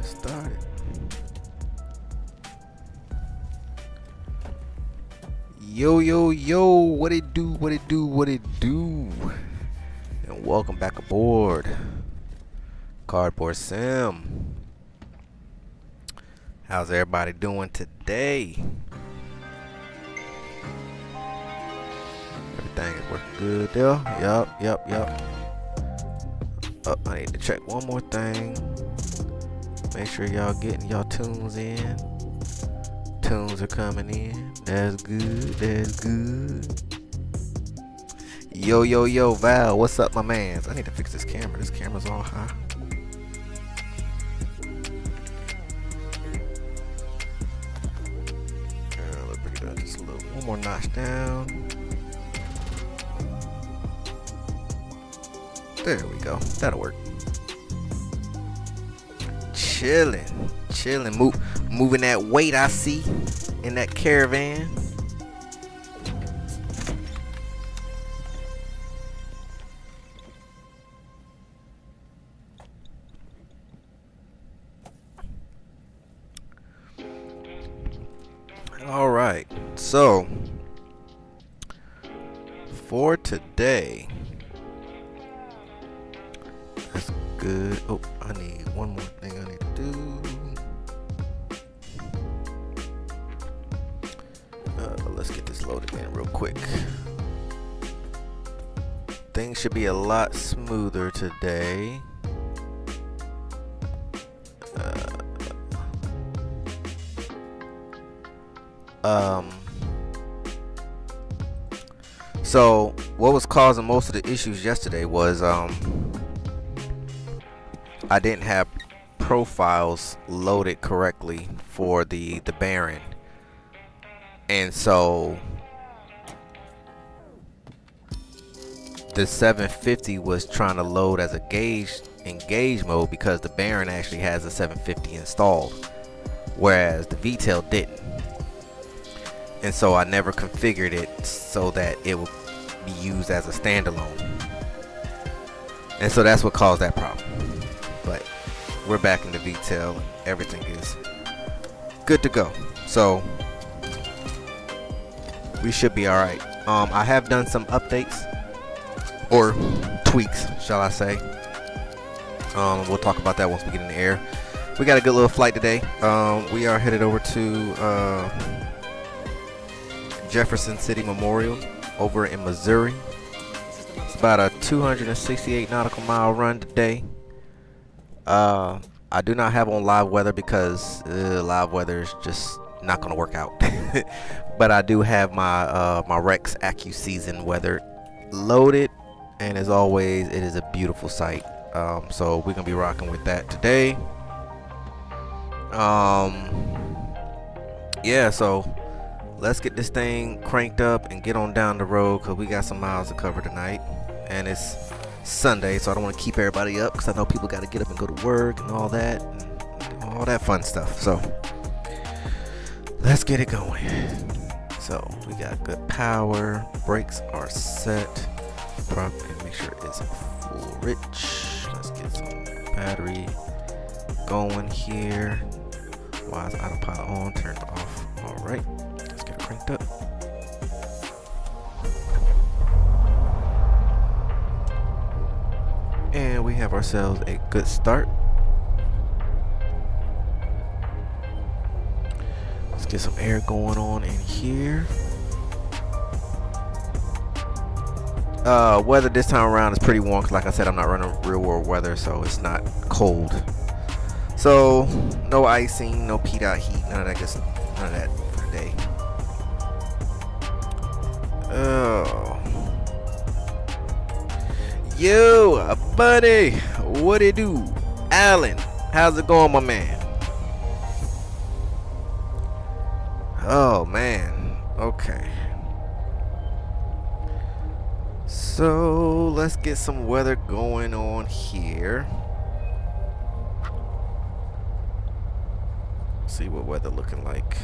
Started. Yo, yo, yo, what it do, what it do, what it do? And welcome back aboard Cardboard Sim. How's everybody doing today? Everything is working good there. Yup. Oh, I need to check one more thing. Make sure y'all getting y'all tunes in. Tunes are coming in. That's good. Yo, Val, what's up, my mans? I need to fix this camera. This camera's on high. Let's bring it up just a little. One more notch down. There we go. That'll work. Chilling. Moving that weight I see in that caravan. All right. So for today, that's good. Oh, I need one more thing I need to do. Let's get this loaded in real quick. Things should be a lot smoother today. So what was causing most of the issues yesterday was I didn't have profiles loaded correctly for the Baron, and so the 750 was trying to load as a engage mode because the Baron actually has a 750 installed, whereas the Vpilot didn't. And so I never configured it so that it would be used as a standalone. And so that's what caused that problem. But we're back in the Vpilot and everything is good to go. So we should be alright. I have done some updates or tweaks, shall I say. We'll talk about that once we get in the air. We got a good little flight today. We are headed over to Jefferson City Memorial over in Missouri. It's about a 268 nautical mile run today. I do not have on live weather because live weather is just not going to work out. But I do have my my Rex Accuseason weather loaded, and as always, it is a beautiful sight. So we're gonna be rocking with that today. Yeah, so let's get this thing cranked up and get on down the road because we got some miles to cover tonight, and it's Sunday, so I don't want to keep everybody up because I know people got to get up and go to work and all that fun stuff. So let's get it going. So we got good power, brakes are set, prop, and make sure it's full rich. Let's get some battery going here. Why is autopilot on? Turned off. All right. Cranked up. And we have ourselves a good start. Let's get some air going on in here. Weather this time around is pretty warm because, like I said, I'm not running real world weather, so it's not cold. So no icing, no P.dot heat, none of that for today. Oh, yo, buddy, what it do? Alan, how's it going, my man? Oh man, okay. So let's get some weather going on here. See what weather looking like.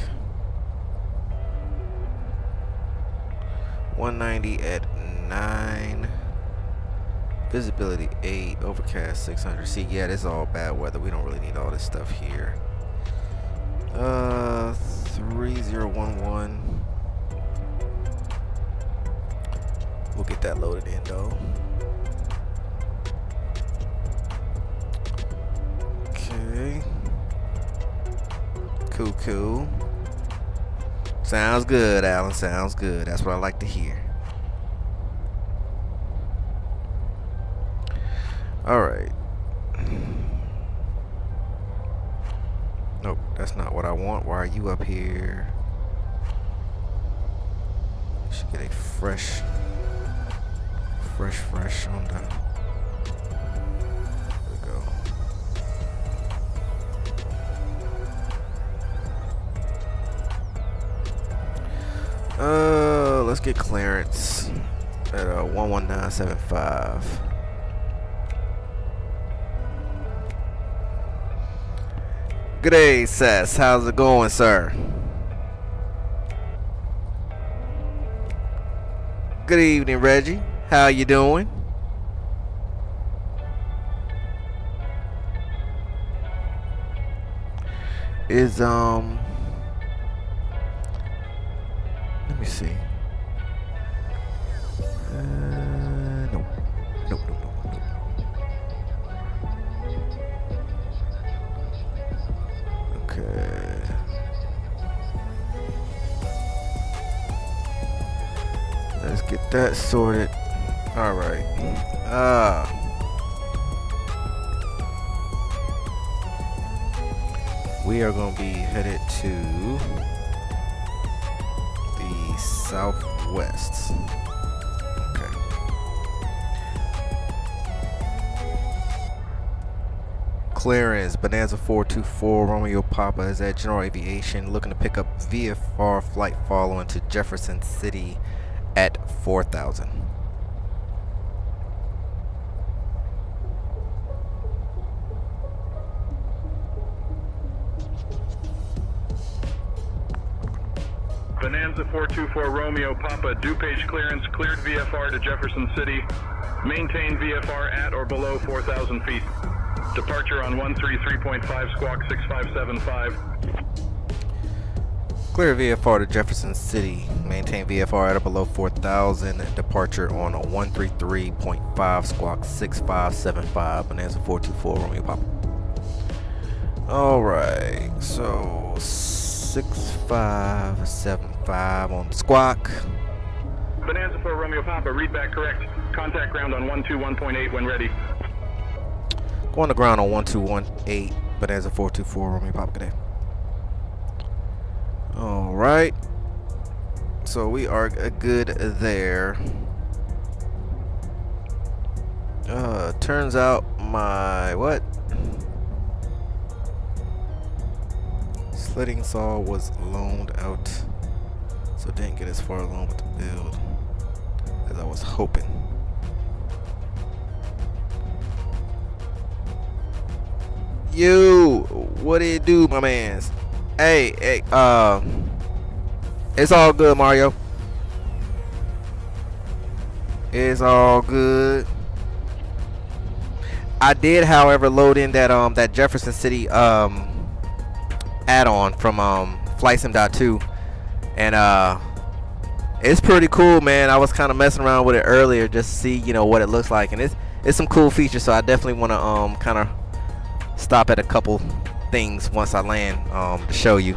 190 at 9. Visibility 8, overcast 600. See, yeah, this is all bad weather. We don't really need all this stuff here. 3011. We'll get that loaded in though. Okay. Cool. Sounds good, Alan. Sounds good. That's what I like to hear. Alright. Nope, that's not what I want. Why are you up here? Should get a fresh on the. There we go. Let's get clearance at 11975. Good day, Sess. How's it going, sir? Good evening, Reggie. How you doing? Is let me see. Nope. Okay. Let's get that sorted. All right. We are going to be headed to the southwest. Okay. Clearance, Bonanza 424, Romeo Papa is at General Aviation, looking to pick up VFR flight following to Jefferson City at 4,000. Bonanza 424 Romeo Papa, DuPage clearance, cleared VFR to Jefferson City. Maintain VFR at or below 4,000 feet. Departure on 133.5 squawk 6575. Clear VFR to Jefferson City. Maintain VFR at or below 4,000. Departure on 133.5 squawk 6575. Bonanza 424 Romeo Papa. Alright, so 6575 on the squawk. Bonanza 4 Romeo Papa, read back correct. Contact ground on 121.8 when ready. Going to ground on 1218. Bonanza 424 Romeo Papa. Good day. Alright. So we are good there. Turns out my slitting saw was loaned out, so didn't get as far along with the build as I was hoping. You, what do you do, my mans? Hey, it's all good, Mario. It's all good. I did, however, load in that Jefferson City add-on from FlightSim.2, and it's pretty cool, man. I was kind of messing around with it earlier just to see, what it looks like, and it's some cool features. So I definitely want to kind of stop at a couple things once I land to show you,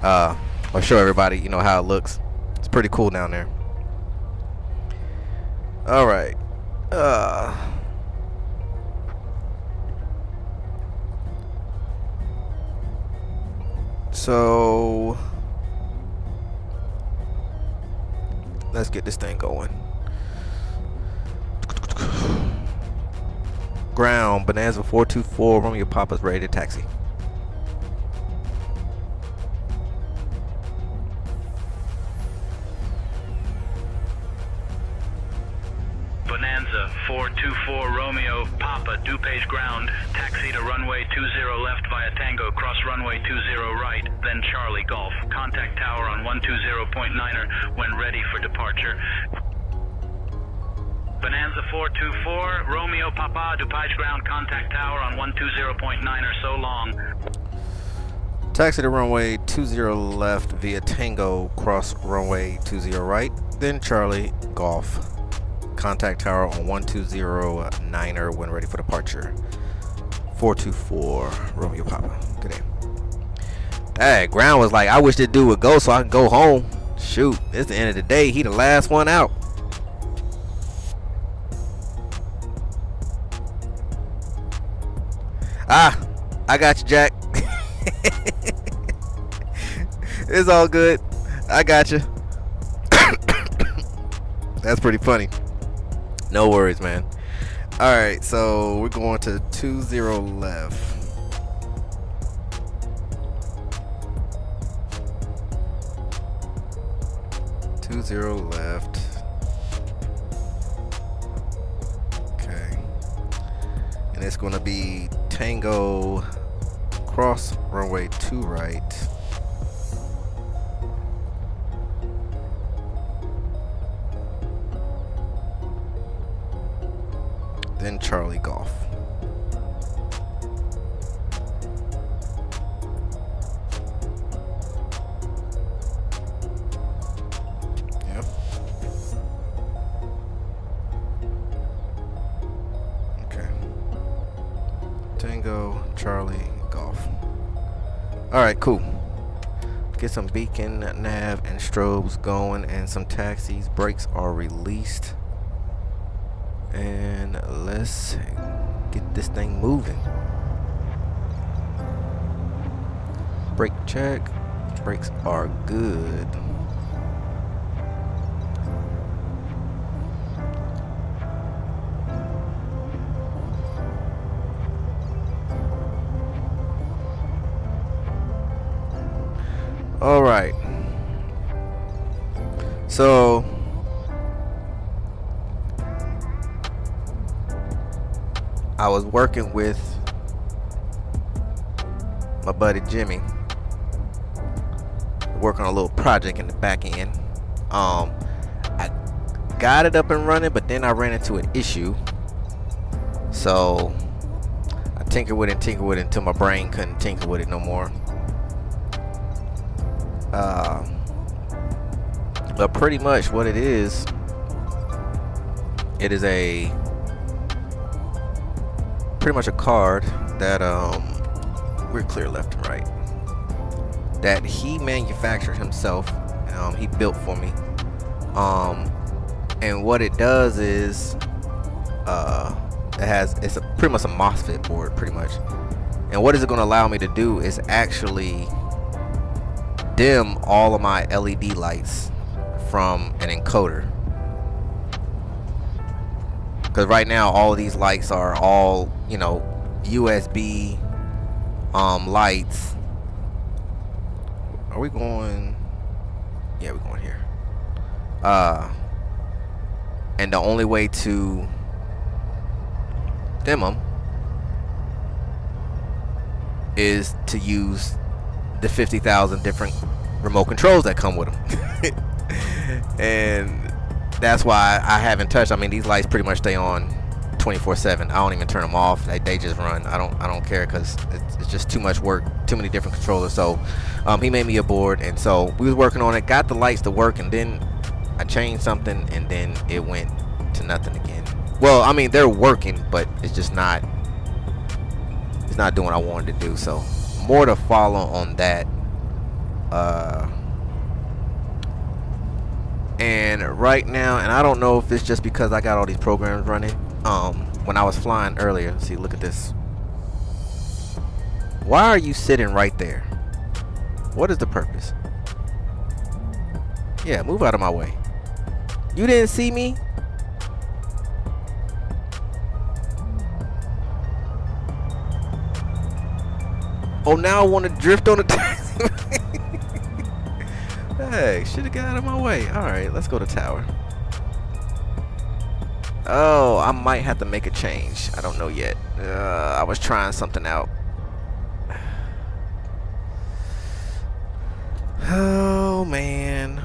or show everybody, how it looks. It's pretty cool down there. All right. So let's get this thing going. Ground, Bonanza 424 Romeo Papa's ready to taxi. Bonanza 424 Romeo Papa, DuPage ground, taxi to runway 20 left via Tango, cross runway 20 right, then Charlie Golf. Contact tower on 120.9er when ready for departure. Bonanza 424, Romeo Papa, DuPage ground, contact tower on 120.9 or so long. Taxi to runway 20 left via Tango, cross runway 20 right, then Charlie Golf. Contact tower on 120.9er when ready for departure. 424 Romeo Papa. Good day. Hey, ground was like, I wish this dude would go so I can go home. Shoot, it's the end of the day. He the last one out. Ah, I got you, Jack. It's all good. I got you. That's pretty funny. No worries, man. All right, so we're going to 20 left. Left. Okay. And it's going to be Tango cross runway 2 right. Then Charlie Golf. Tango, Charlie, Golf. Alright, cool. Get some beacon, nav, and strobes going, and some taxis. Brakes are released. And let's get this thing moving. Brake check. Brakes are good. All right. So I was working with my buddy Jimmy, working on a little project in the back end. I got it up and running, but then I ran into an issue. So I tinkered with it until my brain couldn't tinker with it no more. But pretty much what it is pretty much a card that we're clear left and right, that he manufactured himself. He built for me, and what it does is it's pretty much a MOSFET board, pretty much. And what is it going to allow me to do is actually dim all of my LED lights from an encoder, because right now all of these lights are all, you know, USB lights. Are we going? Yeah, we're going here. And the only way to dim them is to use the 50,000 different remote controls that come with them. And that's why I haven't touched. I mean, these lights pretty much stay on 24/7. I don't even turn them off. They just run. I don't care, because it's just too much work, too many different controllers. So he made me a board, and so we was working on it, got the lights to work, and then I changed something, and then it went to nothing again. Well, I mean, they're working, but it's just not doing what I wanted to do. So more to follow on that. And right now, and I don't know if it's just because I got all these programs running. When I was flying earlier, see, look at this. Why are you sitting right there? What is the purpose? Yeah, move out of my way. You didn't see me? Oh, now I want to drift on the taxi. Hey, should have got out of my way. Alright, let's go to tower. Oh, I might have to make a change. I don't know yet. I was trying something out. Oh, man.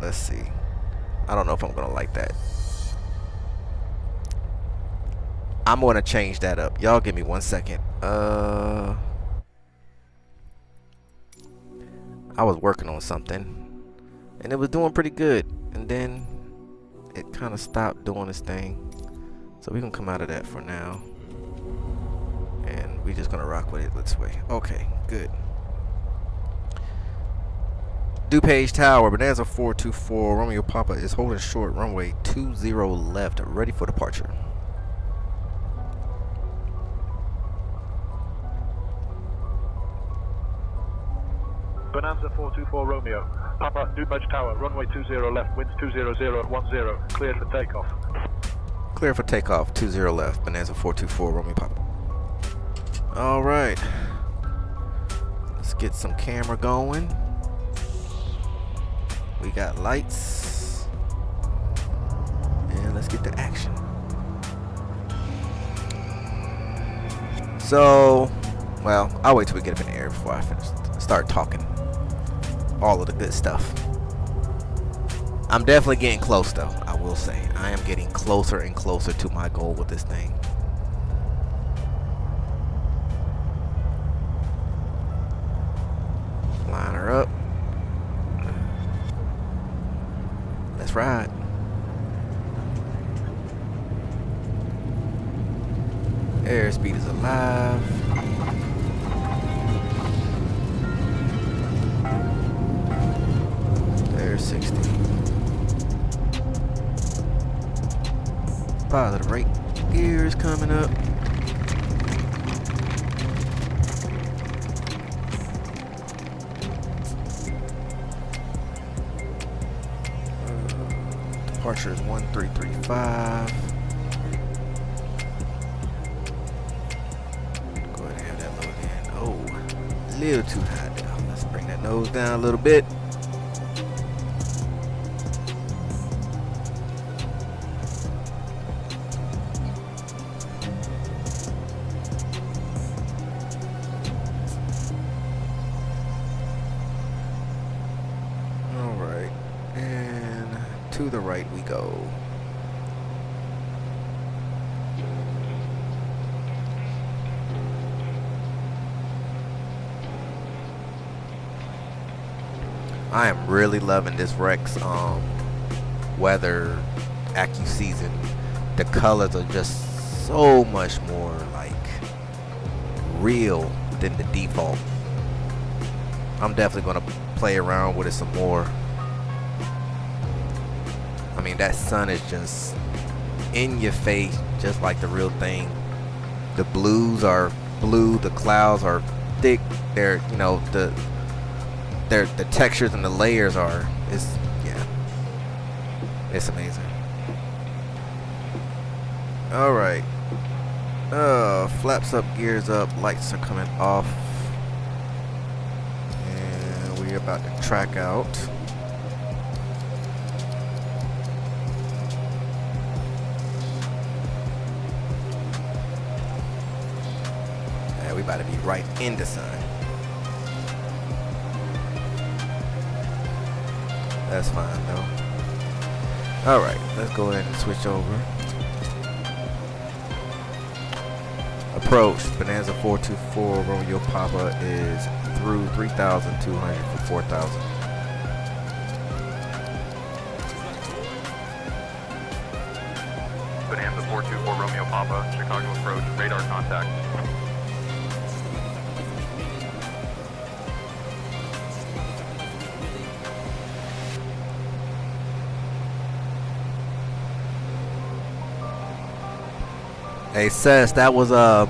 Let's see. I don't know if I'm gonna like that. I'm gonna change that up. Y'all give me 1 second. I was working on something and it was doing pretty good, and then it kind of stopped doing its thing. So we're gonna come out of that for now, and we're just gonna rock with it this way. Okay, good. DuPage Tower, Bonanza 424, Romeo Papa is holding short, runway 20 left, ready for departure. Bonanza 424 Romeo, Papa, DuPage Tower, runway 20 left, winds 200 at 10, cleared for takeoff. Clear for takeoff, 20 left, Bonanza 424, Romeo Papa. All right, let's get some camera going. We got lights, and let's get to action. So, well, I'll wait till we get up in the air before I start talking all of the good stuff. I'm definitely getting close, though. I will say I am getting closer and closer to my goal with this thing. Line her up. Let's ride. Airspeed is alive. There's 60. Positive rate. Gears coming up. Departure is 1335. Go ahead and have that load in. Oh, a little too high now. Let's bring that nose down a little bit. To the right we go. I am really loving this Rex weather Accuseason. The colors are just so much more like real than the default. I'm definitely gonna play around with it some more. I mean, that sun is just in your face, just like the real thing. The blues are blue, the clouds are thick. They're, you know, the textures and the layers are, yeah, it's amazing. All right, flaps up, gears up, lights are coming off, and we're about to track out. We about to be right in the sun. That's fine though. All right, let's go ahead and switch over. Approach, Bonanza 424 Romeo Papa is through 3,200 for 4,000. Bonanza 424 Romeo Papa, Chicago approach, radar contact. Hey Sess, that was a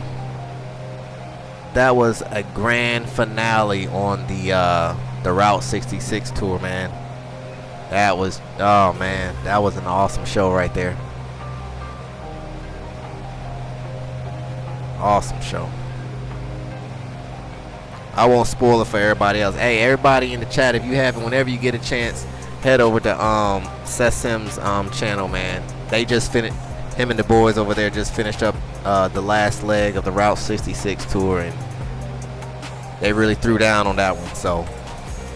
grand finale on the Route 66 tour, man. That was, oh man, that was an awesome show right there. Awesome show. I won't spoil it for everybody else. Hey, everybody in the chat, if you haven't, whenever you get a chance, head over to Sessim's channel, man. They just finished. Him and the boys over there just finished up the last leg of the Route 66 tour, and they really threw down on that one. So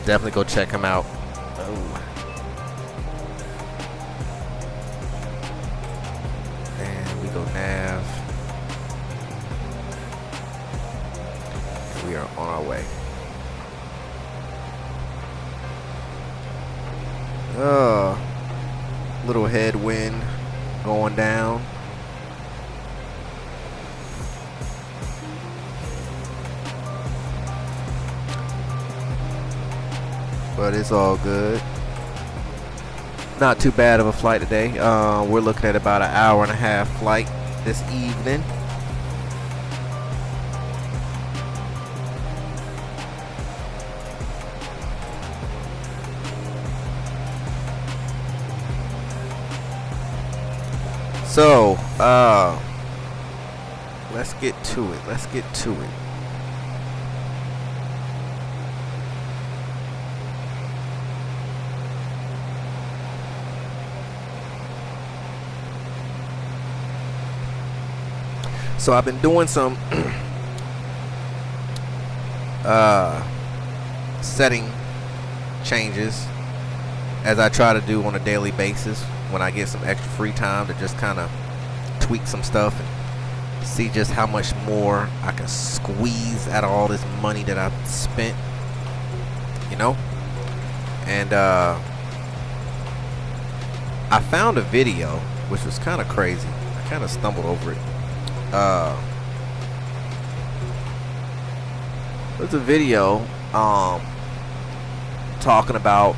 definitely go check them out. Oh. we are on our way. Little headwind going down. But it's all good. Not too bad of a flight today. We're looking at about an hour and a half flight this evening. So, let's get to it. Let's get to it. So I've been doing some setting changes, as I try to do on a daily basis when I get some extra free time, to just kind of tweak some stuff and see just how much more I can squeeze out of all this money that I've spent, you know. And I found a video which was kind of crazy. I kind of stumbled over it. There's a video talking about,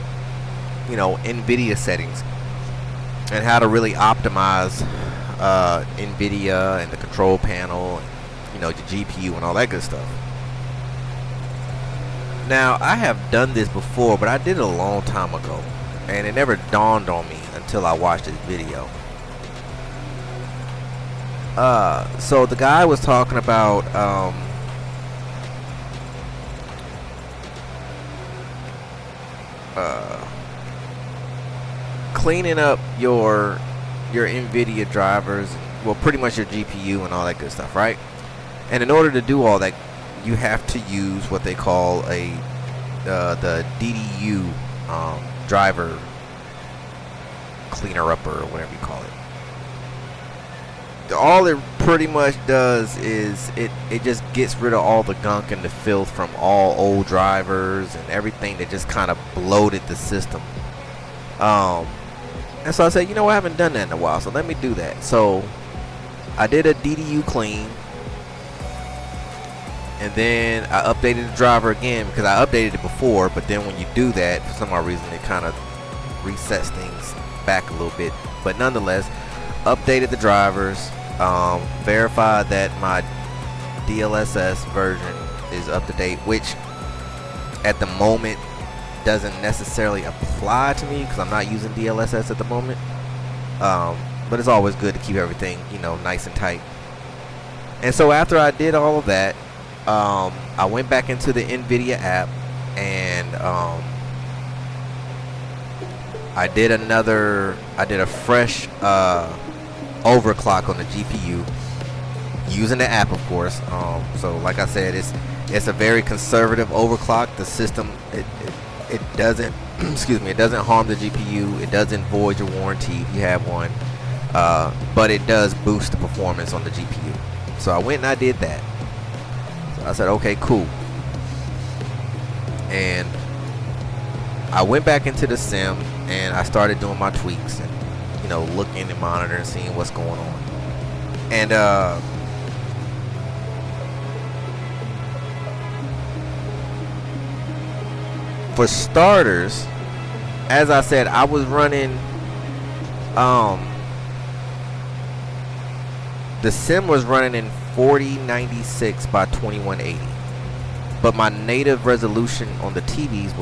you know, NVIDIA settings and how to really optimize NVIDIA and the control panel and, you know, the GPU and all that good stuff. Now, I have done this before, but I did it a long time ago, and it never dawned on me until I watched this video. So the guy was talking about cleaning up your NVIDIA drivers, well, pretty much your GPU and all that good stuff, right? And in order to do all that, you have to use what they call the DDU driver cleaner upper, or whatever you call it. All it pretty much does is it just gets rid of all the gunk and the filth from all old drivers and everything that just kind of bloated the system. And so I said, you know, I haven't done that in a while, so let me do that. So I did a DDU clean, and then I updated the driver again, because I updated it before, but then when you do that, for some odd reason, it kind of resets things back a little bit. But nonetheless, updated the drivers, verified that my DLSS version is up to date, which at the moment doesn't necessarily apply to me because I'm not using DLSS at the moment. But it's always good to keep everything, you know, nice and tight. And so after I did all of that, I went back into the NVIDIA app, and I did a fresh overclock on the GPU using the app, of course. So like I said, it's a very conservative overclock. The system, it doesn't excuse me, it doesn't harm the GPU, it doesn't void your warranty if you have one, but it does boost the performance on the GPU. So I went and I did that. So I said, okay, cool. And I went back into the sim and I started doing my tweaks and, you know, looking and monitoring, seeing what's going on. And for starters, as I said, I was running the sim was running in 4096 by 2180, but my native resolution on the TVs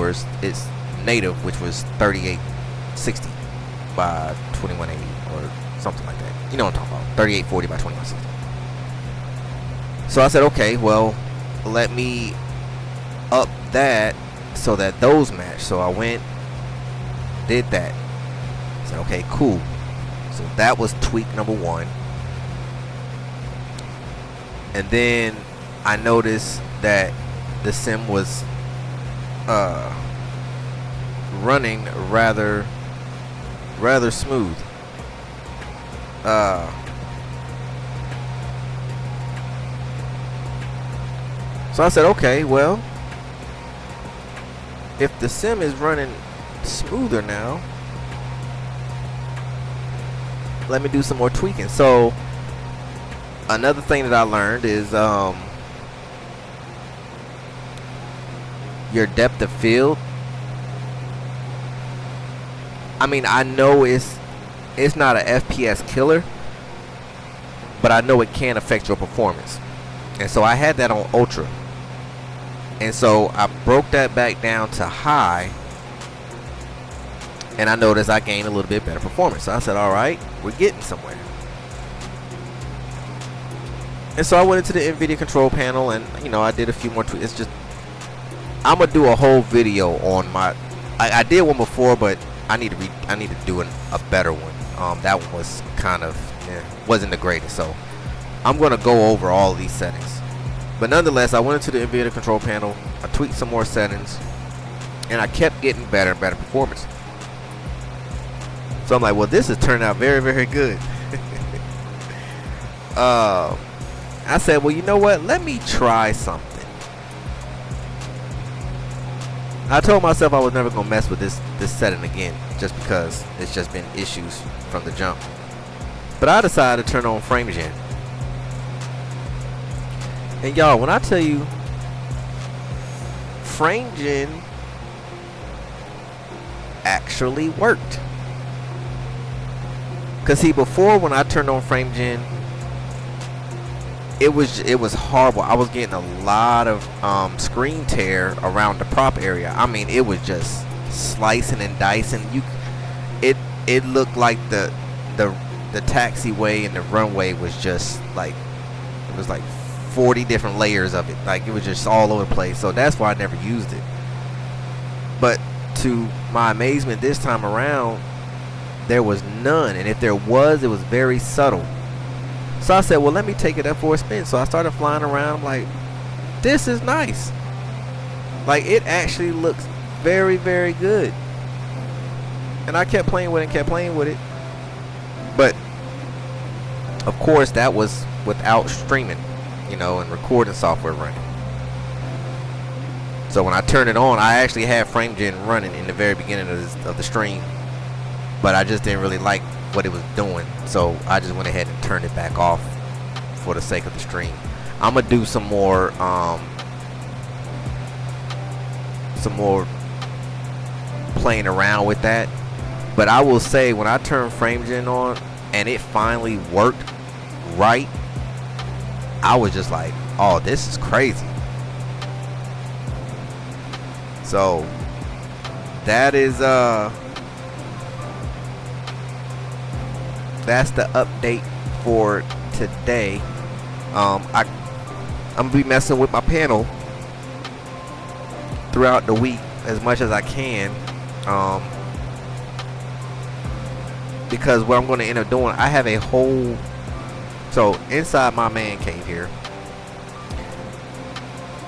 is native, which was 3860 by 2180 or something like that. You know what I'm talking about, 3840 by 2160. So I said, okay, well, let me up that so that those match. So I went, did that. I said, okay, cool. So that was tweak number one. And then I noticed that the sim was running rather smooth. So I said, okay, well, if the sim is running smoother now, let me do some more tweaking. So another thing that I learned is your depth of field. I mean, I know it's not an FPS killer, but I know it can affect your performance. And so I had that on ultra, and so I broke that back down to high, and I noticed I gained a little bit better performance. So I said, all right, we're getting somewhere. And so I went into the NVIDIA control panel, and you know, I did a few more tweaks. It's just, I'm gonna do a whole video on my, I did one before, but I need to do a better one. That one was kind of, wasn't the greatest. So I'm gonna go over all of these settings. But nonetheless, I went into the NVIDIA control panel, I tweaked some more settings, and I kept getting better and better performance. So I'm like, well, this is turning out very, very good. I said, well, you know what? Let me try something. I told myself I was never gonna mess with this setting again, just because it's just been issues from the jump. But I decided to turn on frame gen. And y'all, when I tell you, frame gen actually worked. Cause see, before when I turned on frame gen, it was horrible. I was getting a lot of screen tear around the prop area. I mean, it was just slicing and dicing. It looked like the taxiway and the runway was just like, it was like 40 different layers of it. Like, it was just all over the place. So that's why I never used it. But to my amazement, this time around, there was none. And if there was, it was very subtle. So I said, well, let me take it up for a spin. So I started flying around. I'm like, this is nice. Like, it actually looks very, very good. And I kept playing with it and kept playing with it. But, of course, that was without streaming, you know, and recording software running. So when I turned it on, I actually had frame gen running in the very beginning of the stream. But I just didn't really like what it was doing, so I just went ahead and turned it back off for the sake of the stream. I'm gonna do some more playing around with that. But I will say, when I turned frame gen on and it finally worked right, I was just like, oh, this is crazy. So that is that's the update for today. I'm gonna be messing with my panel throughout the week as much as I can, because what I'm going to end up doing, I have a whole, so inside my man cave here,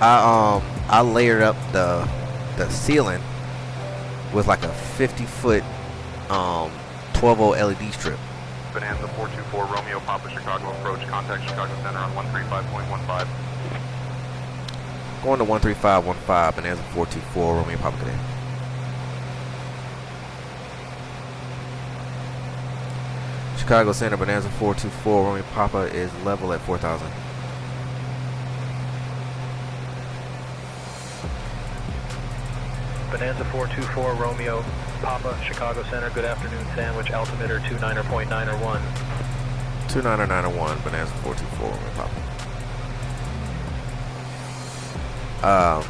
I layered up the ceiling with like a 50-foot 12-volt LED strip. Bonanza 424 Romeo Papa Chicago approach. Contact Chicago Center on 135.15. Going to 13515 Bonanza 424 Romeo Papa Cadet. Chicago Center Bonanza 424 Romeo Papa is level at 4,000. Bonanza 424 Romeo Papa Chicago Center. Good afternoon, sandwich altimeter 29.901. 29901 Bonanza 424 Romeo Papa.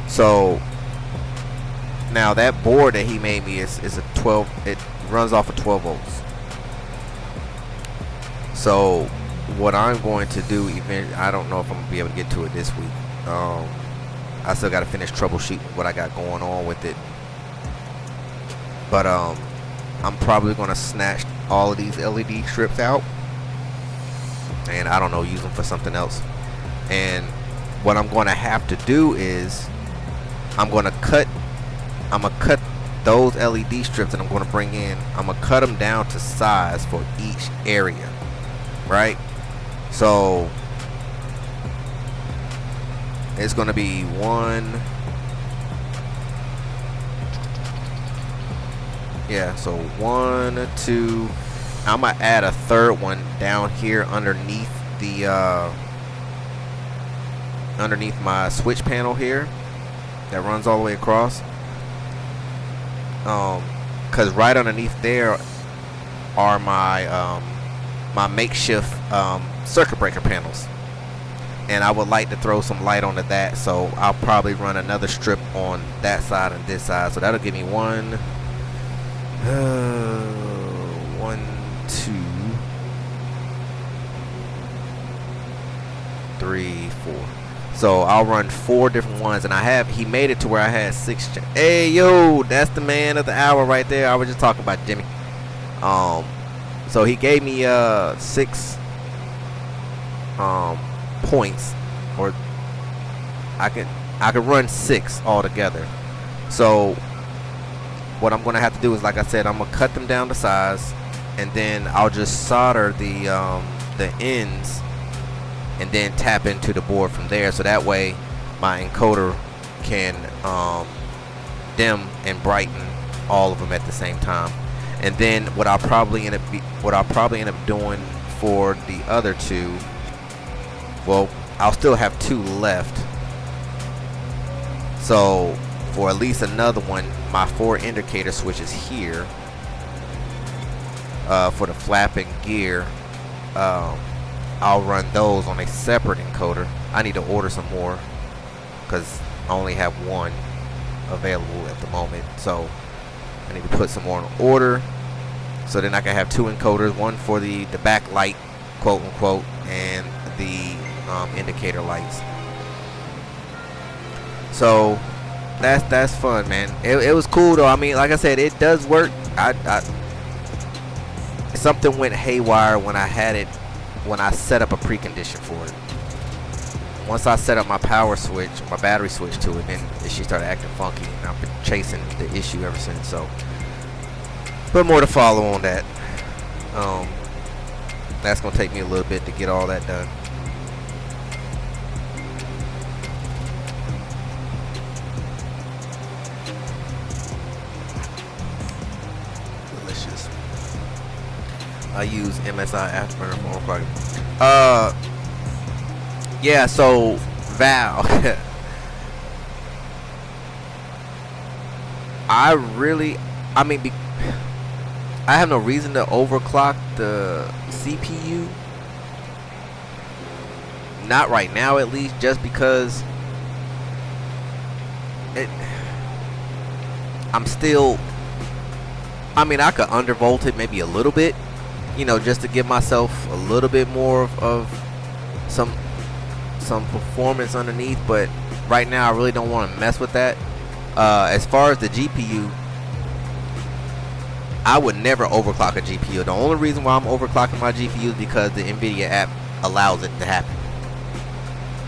So now that board that he made me is a 12. It runs off of 12 volts. So what I'm going to do, even I don't know if I'm gonna be able to get to it this week. I still got to finish troubleshooting what I got going on with it. But I'm probably gonna snatch all of these LED strips out, and I don't know, use them for something else. And what I'm going to have to do is I'm gonna cut those LED strips that I'm going to bring in. I'm gonna cut them down to size for each area, right? So it's gonna be 1. Yeah, so 1, 2. I'm gonna add a third one down here underneath the underneath my switch panel here that runs all the way across. Cause right underneath there are my my makeshift circuit breaker panels, and I would like to throw some light onto that, so I'll probably run another strip on that side and this side, so that'll give me 1, 2, 3, 4. So I'll run 4 different ones, and he made it to where I had 6. Hey yo, that's the man of the hour right there. I was just talking about Jimmy. So he gave me 6 points, or I could run 6 altogether. So what I'm gonna have to do is, like I said, I'm gonna cut them down to size, and then I'll just solder the ends, and then tap into the board from there. So that way my encoder can dim and brighten all of them at the same time. And then what I'll probably end up doing for the other 2, well, I'll still have 2 left. So for at least another one, my 4 indicator switches here for the flapping gear, I'll run those on a separate encoder. I need to order some more because I only have 1 available at the moment, so I need to put some more in order, so then I can have 2 encoders, one for the backlight, quote unquote, and the indicator lights. So that's fun, man. It was cool though. I mean, like I said, it does work. Something went haywire when I set up a precondition for it. Once I set up my power switch, my battery switch to it, then she started acting funky, and I've been chasing the issue ever since. So, but more to follow on that. That's gonna take me a little bit to get all that done. Delicious. I use MSI Afterburner for overclocking. Yeah, so Val, I have no reason to overclock the CPU. Not right now, at least, just because I'm still, I could undervolt it maybe a little bit, just to give myself a little bit more of some performance underneath, but right now I really don't want to mess with that. As far as the GPU, I would never overclock a GPU. The only reason why I'm overclocking my GPU is because the NVIDIA app allows it to happen.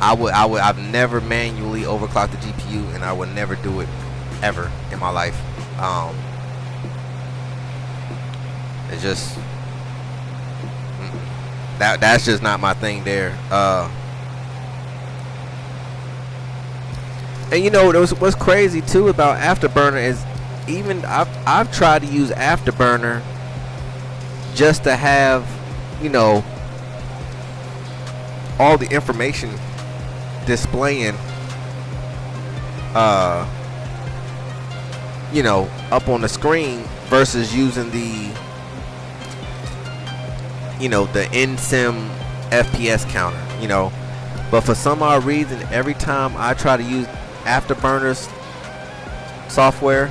I've never manually overclocked the GPU, and I would never do it ever in my life. It's just that's just not my thing there. And what's crazy too about Afterburner is, even I've tried to use Afterburner just to have all the information displaying up on the screen versus using the the NSIM FPS counter, but for some odd reason, every time I try to use Afterburner's software,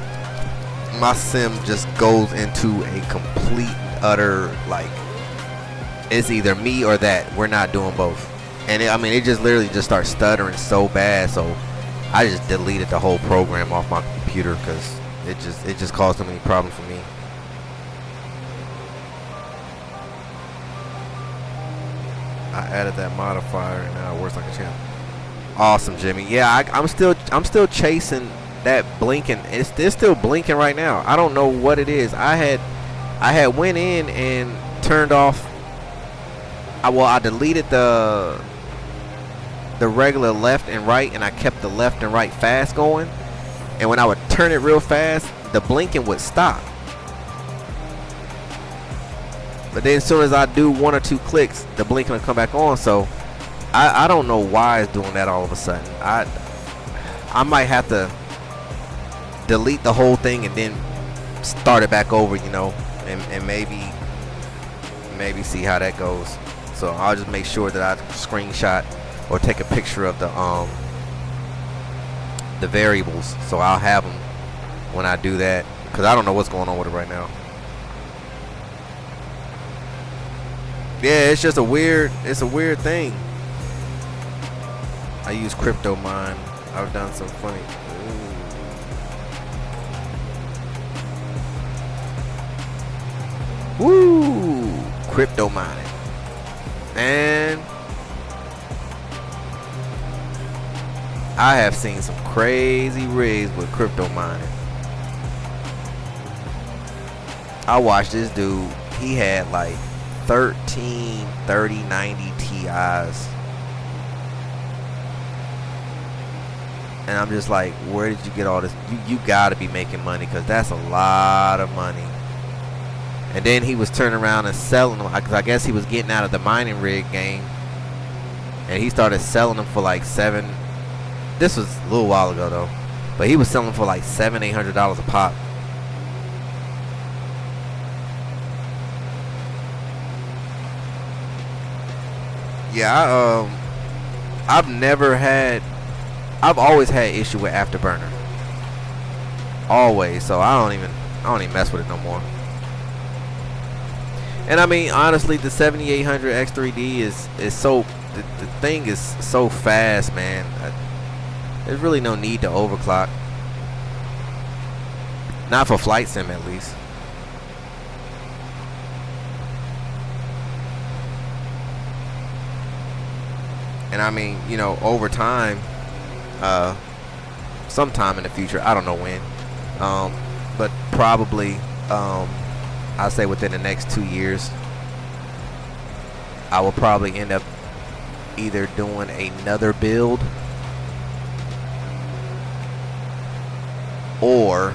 my sim just goes into a complete utter, like, it's either me or that. We're not doing both. And it just literally just starts stuttering so bad, so I just deleted the whole program off my computer because it just caused so many problems for me. I added that modifier and now it works like a champ. Awesome, Jimmy. Yeah, I'm still chasing that blinking. It's still blinking right now. I don't know what it is. I had went in and turned off. I deleted the the regular left and right, and I kept the left and right fast going, and when I would turn it real fast, the blinking would stop. But then as soon as I do 1 or 2 clicks, the blinking will come back on. So I don't know why it's doing that all of a sudden. I might have to delete the whole thing and then start it back over, you know, and maybe see how that goes. So I'll just make sure that I screenshot or take a picture of the variables, so I'll have them when I do that, because I don't know what's going on with it right now. Yeah, it's just a weird thing. I use crypto mine. I've done some funny. Woo! Crypto mining. And I have seen some crazy rigs with crypto mining. I watched this dude. He had like 13 3090 Ti's. And I'm just like, where did you get all this? You gotta be making money, because that's a lot of money. And then he was turning around and selling them, because I guess he was getting out of the mining rig game, and he started selling them for like this was a little while ago though, but he was selling for like $700-800 a pop. Yeah, I've always had issue with Afterburner. Always, so I don't even mess with it no more. And I mean, honestly, the 7800 X3D is so, the thing is so fast, man. There's really no need to overclock. Not for flight sim, at least. And I mean, you know, over time, sometime in the future, I don't know when, but probably, I'll say within the next 2 years, I will probably end up either doing another build, or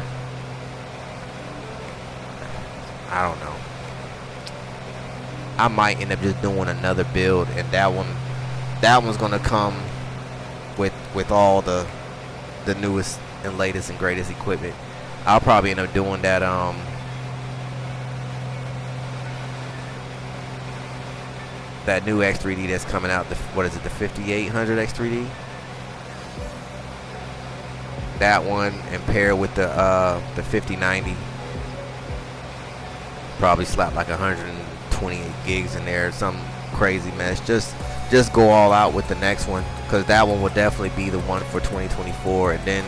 I don't know, I might end up just doing another build, and that one's gonna come with all the newest and latest and greatest equipment. I'll probably end up doing that that new X3D that's coming out. What is it, the 5800 X3D? That one, and pair with the 5090. Probably slap like 128 gigs in there, some crazy mess. Just go all out with the next one, because that one will definitely be the one for 2024. And then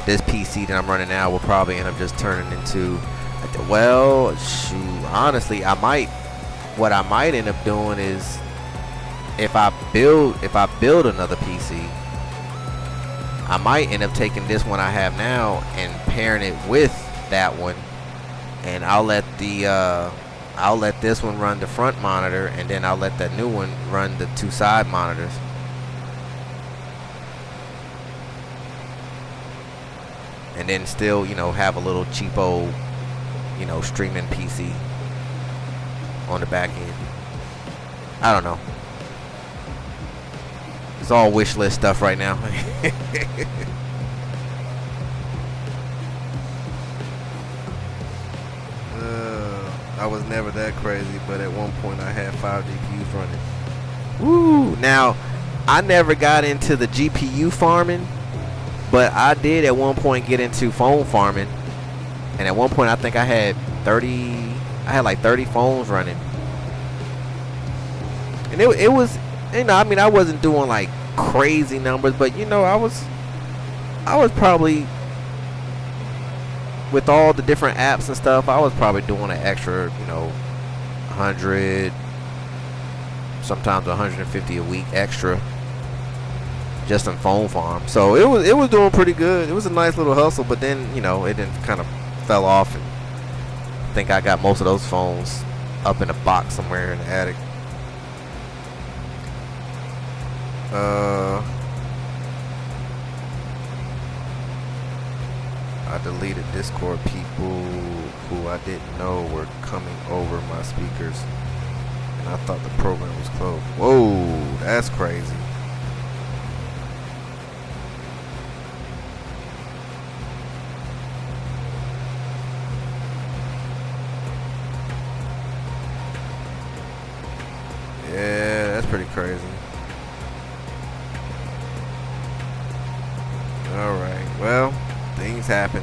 this PC that I'm running now will probably end up just turning into, well, shoot, honestly, what I might end up doing is, if I build another PC, I might end up taking this one I have now and pairing it with that one, and I'll let this one run the front monitor, and then I'll let that new one run the 2 side monitors. And then still, you know, have a little cheapo, you know, streaming PC on the back end. I don't know. It's all wish list stuff right now. I was never that crazy, but at one point I had 5 GPUs running. Woo! Now, I never got into the GPU farming, but I did at one point get into phone farming. And at one point I think I had like 30 phones running. And it was, you know, I mean, I wasn't doing like crazy numbers, but you know, I was probably, with all the different apps and stuff, I was probably doing an extra, you know, 100, sometimes 150 a week extra, just in phone farm. So it was doing pretty good. It was a nice little hustle, but then, you know, it then kind of fell off, and I think I got most of those phones up in a box somewhere in the attic. deleted Discord people who I didn't know were coming over my speakers, and I thought the program was closed. Whoa, that's crazy. Yeah, that's pretty crazy. Alright, well, things happen.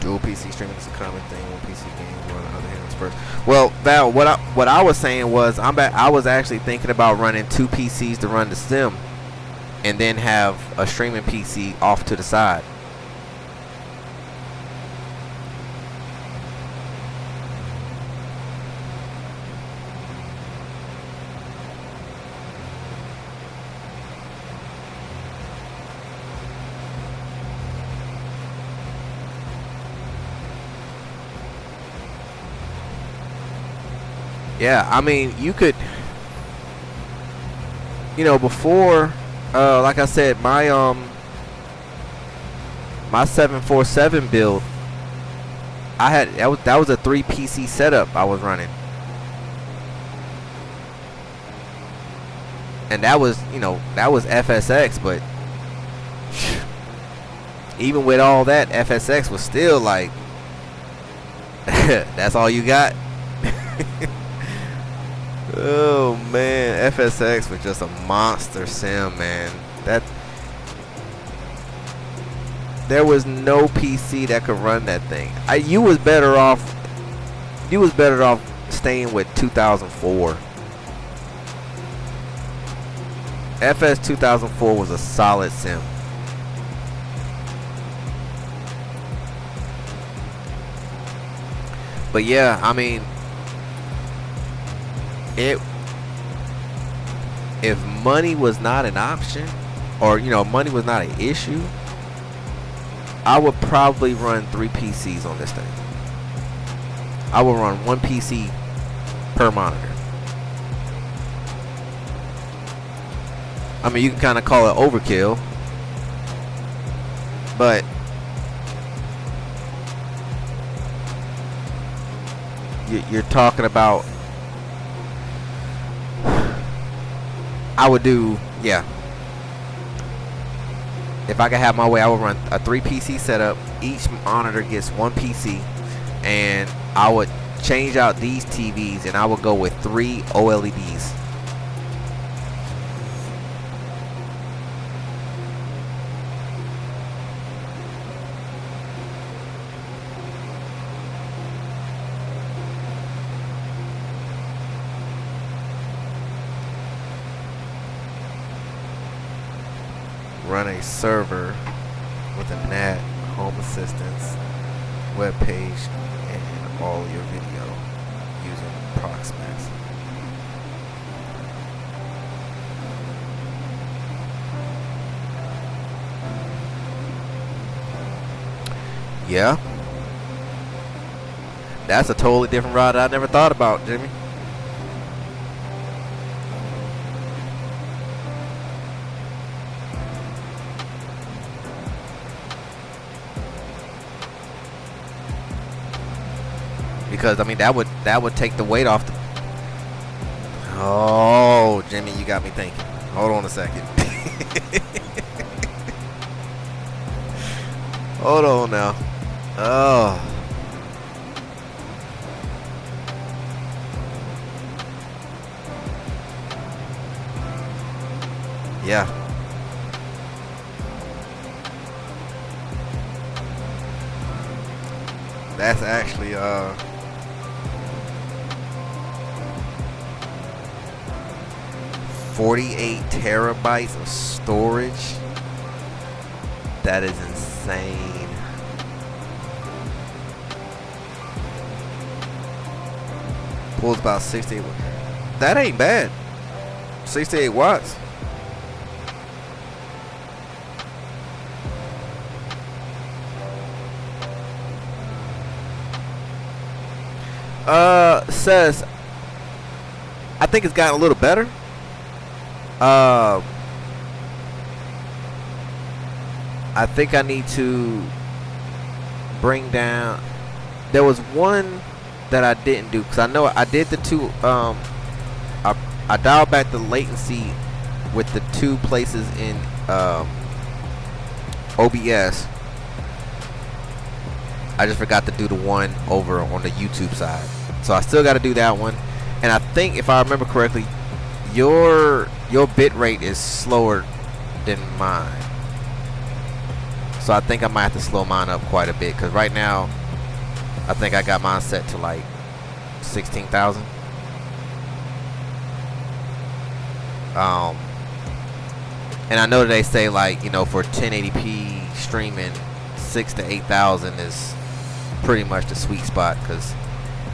Dual PC streaming is a common thing. One PC game, one other hands first. Well, Val, what I was saying was I was actually thinking about running 2 PCs to run the sim, and then have a streaming PC off to the side. Yeah, I mean, you could, you know, before, like I said, my my 747 build, I had that was a 3 PC setup I was running, and that was, you know, that was FSX, but even with all that, FSX was still like, that's all you got. Oh man, FSX was just a monster sim, man. There was no PC that could run that thing. You was better off staying with 2004. FS 2004 was a solid sim. But yeah, I mean, if money was not an option, or, you know, money was not an issue, I would probably run 3 PCs on this thing. I would run 1 PC per monitor. I mean, you can kind of call it overkill, but you're talking about, I would do, yeah, if I could have my way, I would run a 3 PC setup. Each monitor gets 1 PC, and I would change out these TVs, and I would go with 3 OLEDs. Run a server with a NAT, home assistance, web page, and all your video using Proxmax. Yeah, that's a totally different route I never thought about, Jimmy. Because I mean, that would take the weight off the. Oh, Jimmy, you got me thinking. Hold on a second. Hold on now. Oh. Yeah. That's actually 48 terabytes of storage. That is insane. Pulls about 68. That ain't bad. 68 watts. Says, I think it's gotten a little better. I think I need to bring down. There was one that I didn't do because I know I did the two. I dialed back the latency with the two places in OBS. I just forgot to do the one over on the YouTube side, so I still got to do that one. And I think if I remember correctly, your bit rate is slower than mine, so I think I might have to slow mine up quite a bit, because right now I think I got mine set to like 16,000. And I know that they say, like, you know, for 1080p streaming, 6,000 to 8,000 is pretty much the sweet spot, because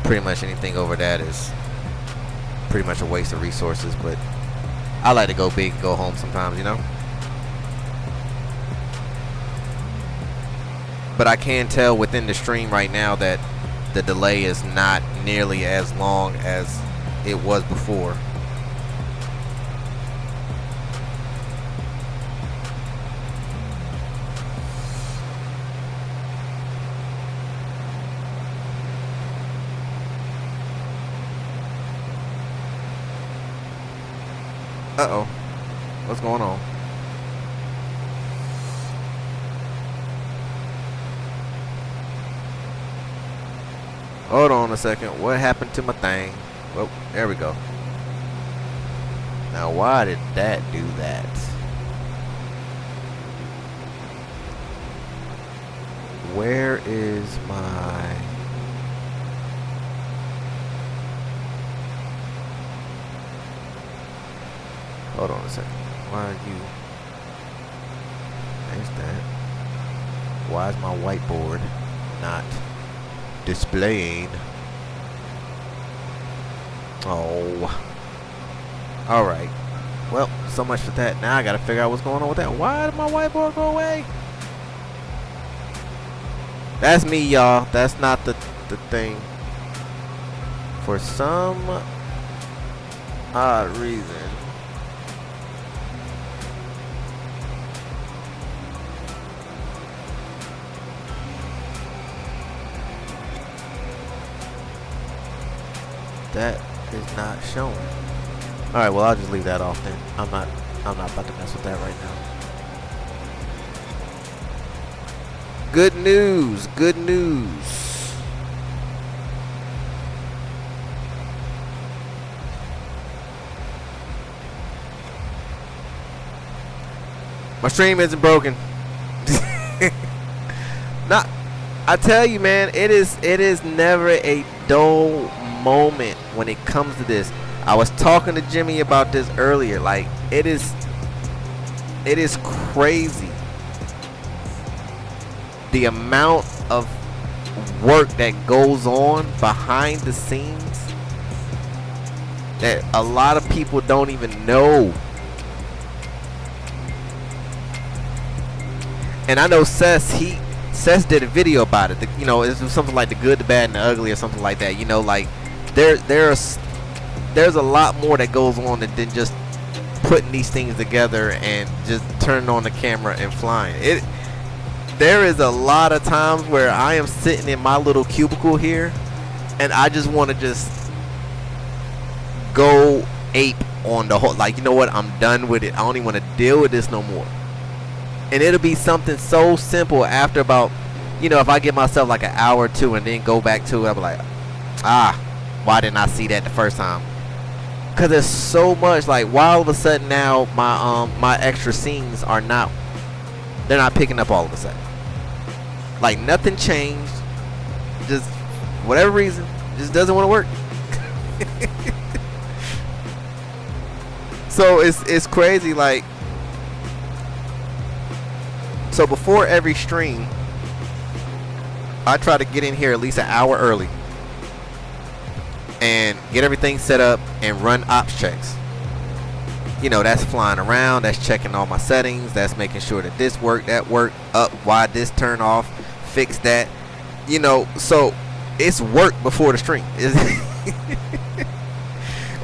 pretty much anything over that is pretty much a waste of resources. But I like to go big and go home sometimes, you know. But I can tell within the stream right now that the delay is not nearly as long as it was before. Uh-oh. What's going on? Hold on a second. What happened to my thing? Well, there we go. Now, why did that do that? Where is my... Hold on a second. Why are you... There's that. Why is my whiteboard not displaying? Oh. Alright. Well, so much for that. Now I gotta figure out what's going on with that. Why did my whiteboard go away? That's me, y'all. That's not the thing. For some odd reason, that is not showing. All right, well, I'll just leave that off then. I'm not about to mess with that right now. Good news, good news. My stream isn't broken. Not, I tell you, man, it is never a dull moment when it comes to this. I was talking to Jimmy about this earlier. Like, it is crazy the amount of work that goes on behind the scenes that a lot of people don't even know. And I know Sess did a video about it. You know, it's something like the good, the bad, and the ugly, or something like that. You know, like there's a lot more that goes on than just putting these things together and just turning on the camera and flying. There is a lot of times where I am sitting in my little cubicle here and I just want to just go ape on the whole, like, you know what, I'm done with it. I don't even want to deal with this no more. And it'll be something so simple after about, you know, if I give myself like an hour or two and then go back to it, I'll be like, why didn't I see that the first time? Because there's so much, like, why all of a sudden now my extra scenes are not, they're not picking up all of a sudden. Like, nothing changed. Just, whatever reason, just doesn't want to work. So it's crazy. Like, so before every stream, I try to get in here at least an hour early and get everything set up and run ops checks. You know, that's flying around, that's checking all my settings, that's making sure that this worked, that worked, up, why this turn off, fix that. You know, so it's work before the stream.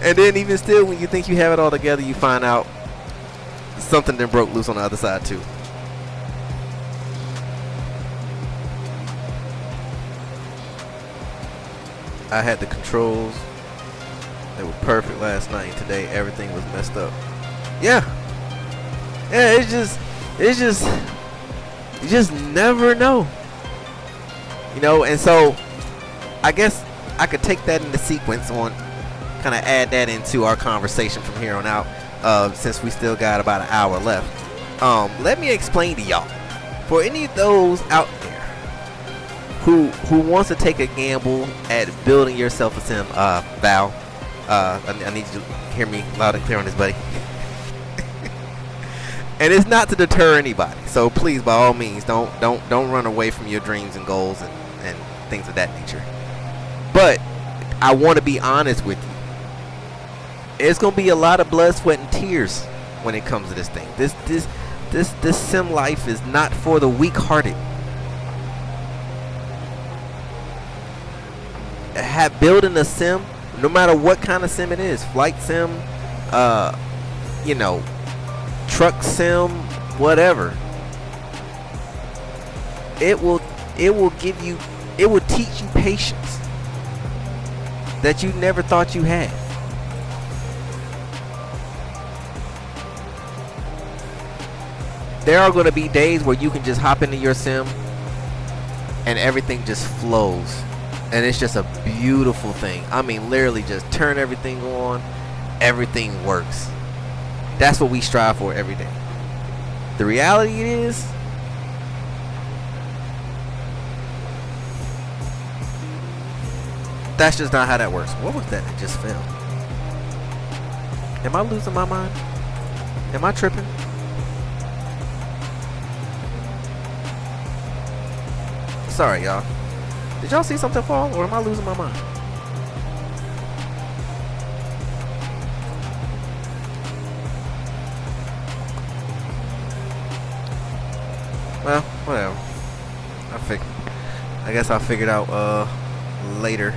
And then even still, when you think you have it all together, you find out something that broke loose on the other side too. I had the controls. They were perfect last night. Today everything was messed up. Yeah. It's just you just never know. You know, and so I guess I could take that into sequence on, kind of add that into our conversation from here on out, since we still got about an hour left. Let me explain to y'all, for any of those out there who wants to take a gamble at building yourself a sim, Val, I need you to hear me loud and clear on this, buddy. And it's not to deter anybody, so please, by all means, don't run away from your dreams and goals and things of that nature. But I want to be honest with you. It's gonna be a lot of blood, sweat, and tears when it comes to this thing. This sim life is not for the weak-hearted. Building a sim, no matter what kind of sim it is, flight sim, you know, truck sim, whatever, it will teach you patience that you never thought you had. There are going to be days where you can just hop into your sim and everything just flows, and it's just a beautiful thing. I mean, literally just turn everything on, everything works. That's what we strive for every day. The reality is, that's just not how that works. What was that that just fell? Am I losing my mind? Am I tripping? Sorry, y'all. Did y'all see something fall, or am I losing my mind? Well, whatever. I guess I'll figure it out later.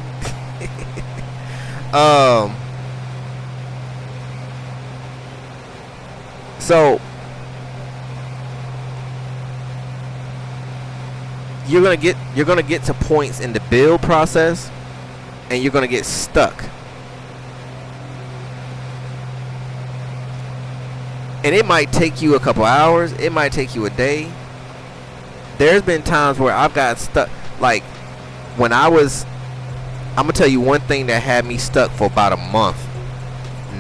So you're gonna get to points in the build process, and you're gonna get stuck. And it might take you a couple hours, it might take you a day. There's been times where I've got stuck, like when I'm gonna tell you one thing that had me stuck for about a month.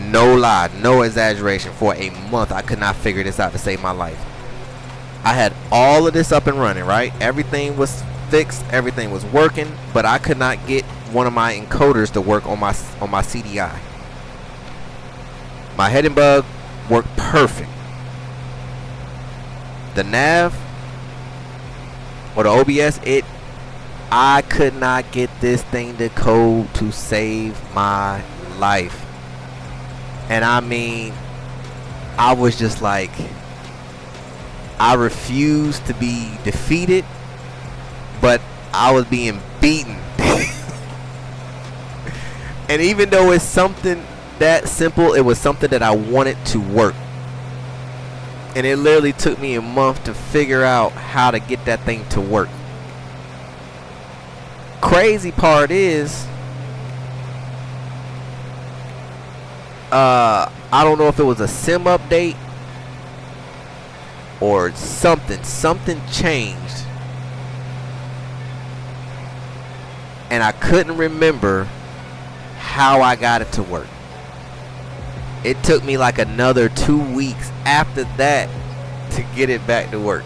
No lie, no exaggeration. For a month, I could not figure this out to save my life. I had all of this up and running, right? Everything was fixed, everything was working, but I could not get one of my encoders to work on my CDI. My head and bug worked perfect. The nav or the OBS, I could not get this thing to code to save my life. And I mean, I was just like, I refused to be defeated, but I was being beaten. And even though it's something that simple, it was something that I wanted to work. And it literally took me a month to figure out how to get that thing to work. Crazy part is, I don't know if it was a sim update or something changed, and I couldn't remember how I got it to work. It took me like another 2 weeks after that to get it back to work.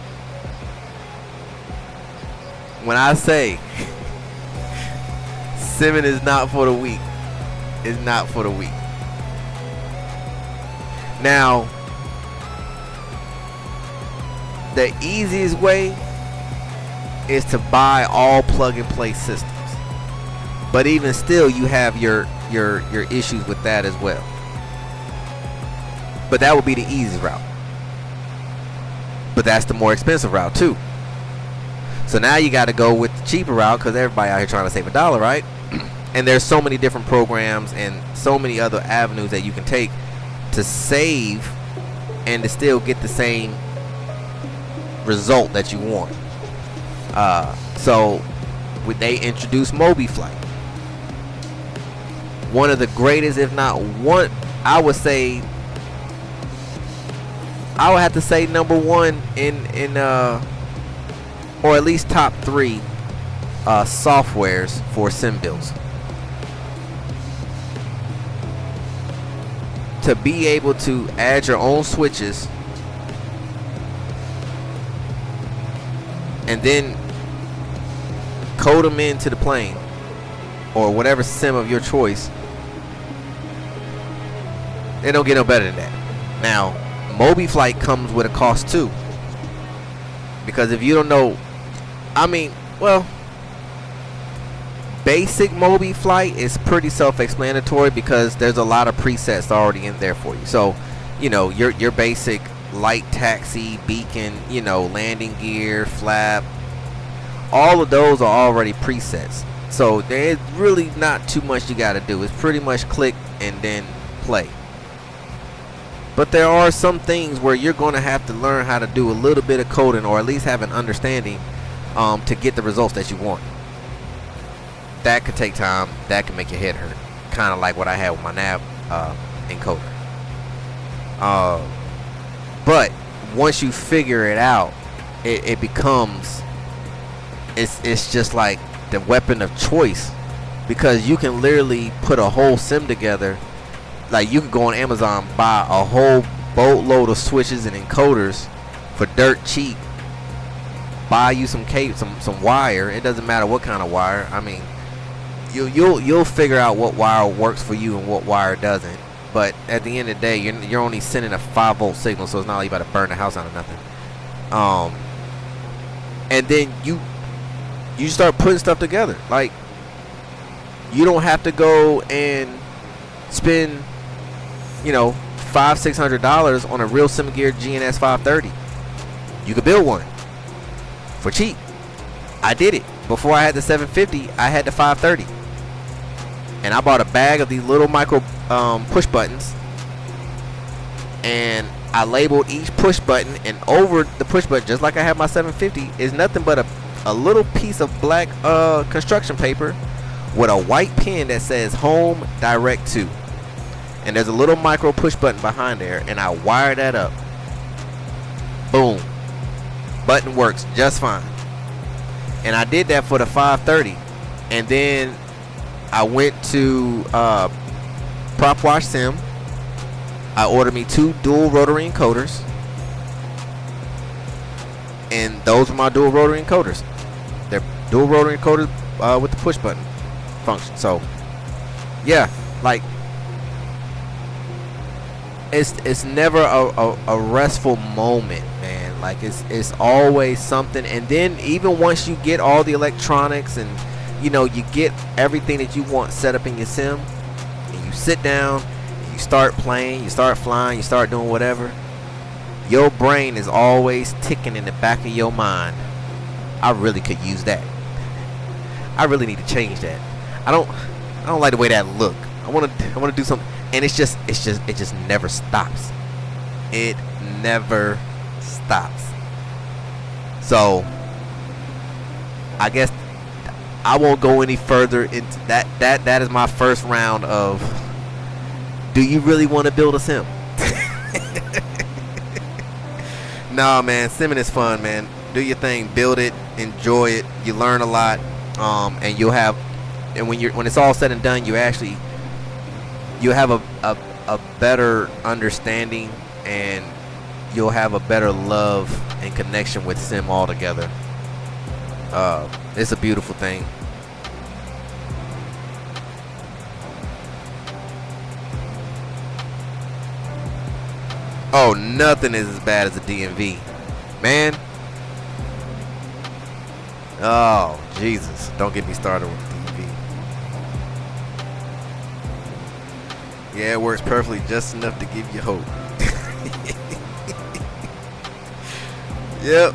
When I say simming is not for the weak, it's not for the weak. Now, the easiest way is to buy all plug-and-play systems. But even still, you have your issues with that as well. But that would be the easy route. But that's the more expensive route too. So now you got to go with the cheaper route, because everybody out here trying to save $1, right? And there's so many different programs and so many other avenues that you can take to save and to still get the same result that you want. So they introduced mobiflight. one of the greatest, if not one, I would say, I would have to say number one in or at least top 3 softwares for sim builds. To be able to add your own switches and then code them into the plane or whatever sim of your choice, they don't get no better than that. Now, mobiflight comes with a cost too, because if you don't know, I mean, well, basic mobiflight is pretty self-explanatory because there's a lot of presets already in there for you. So, you know, your basic light taxi, beacon, you know, landing gear, flap, all of those are already presets. So there's really not too much you got to do. It's pretty much click and then play. But there are some things where you're going to have to learn how to do a little bit of coding, or at least have an understanding to get the results that you want. That could take time. That can make your head hurt. Kind of like what I had with my nav encoder. But once you figure it out, it becomes, it's just like the weapon of choice, because you can literally put a whole sim together. Like, you could go on Amazon, buy a whole boatload of switches and encoders for dirt cheap. Buy you some cable, some wire. It doesn't matter what kind of wire. I mean, you'll figure out what wire works for you and what wire doesn't. But at the end of the day, you're only sending a 5-volt signal, so it's not like you about to burn the house out of nothing. And then you start putting stuff together. Like, you don't have to go and spend, you know, $500-600 on a real SimGear GNS 530. You could build one for cheap. I did it before I had the 750. I had the 530, and I bought a bag of these little micro push buttons, and I labeled each push button, and over the push button, just like I have my 750, is nothing but a little piece of black construction paper with a white pen that says Home Direct To, and there's a little micro push button behind there, and I wired that up. Boom. Button works just fine. And I did that for the 530, and then I went to Prop Wash Sim. I ordered me 2 dual rotary encoders, and those were my dual rotary encoders. They're dual rotary encoders with the push button function. So yeah, like, it's never a restful moment, man. Like, it's always something. And then even once you get all the electronics and, you know, you get everything that you want set up in your sim, and you sit down and you start playing, you start flying, you start doing whatever, your brain is always ticking in the back of your mind. I really could use that. I really need to change that. I don't like the way that look. I want to do something, and it just never stops. It never stops. So I guess I won't go any further into that. That is my first round of, do you really want to build a sim? Nah, man, simming is fun, man. Do your thing, build it, enjoy it. You learn a lot, and you'll have, and when it's all said and done, you have a better understanding, and you'll have a better love and connection with sim altogether. It's a beautiful thing. Oh, nothing is as bad as a DMV, man. Oh, Jesus, don't get me started with DMV. Yeah, it works perfectly, just enough to give you hope. Yep.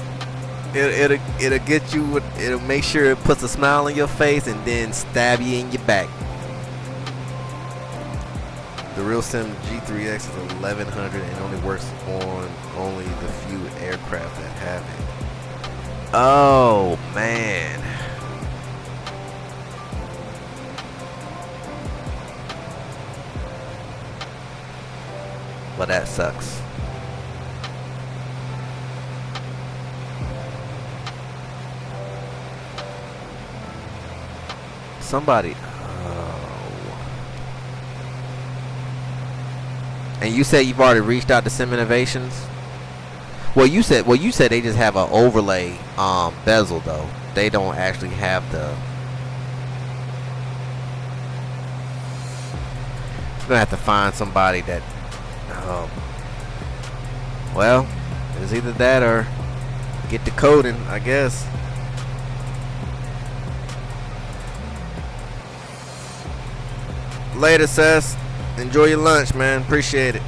It'll get you. It'll make sure it puts a smile on your face and then stab you in your back. The Real Sim G3X is 1100 and only works on only the few aircraft that have it. Oh man. Well, that sucks. Somebody. And you said you've already reached out to Sim Innovations. Well, you said they just have an overlay bezel though. They don't actually have the. I'm gonna have to find somebody that. Well, it's either that or get the coding, I guess. Later, Sess. Enjoy your lunch, man. Appreciate it.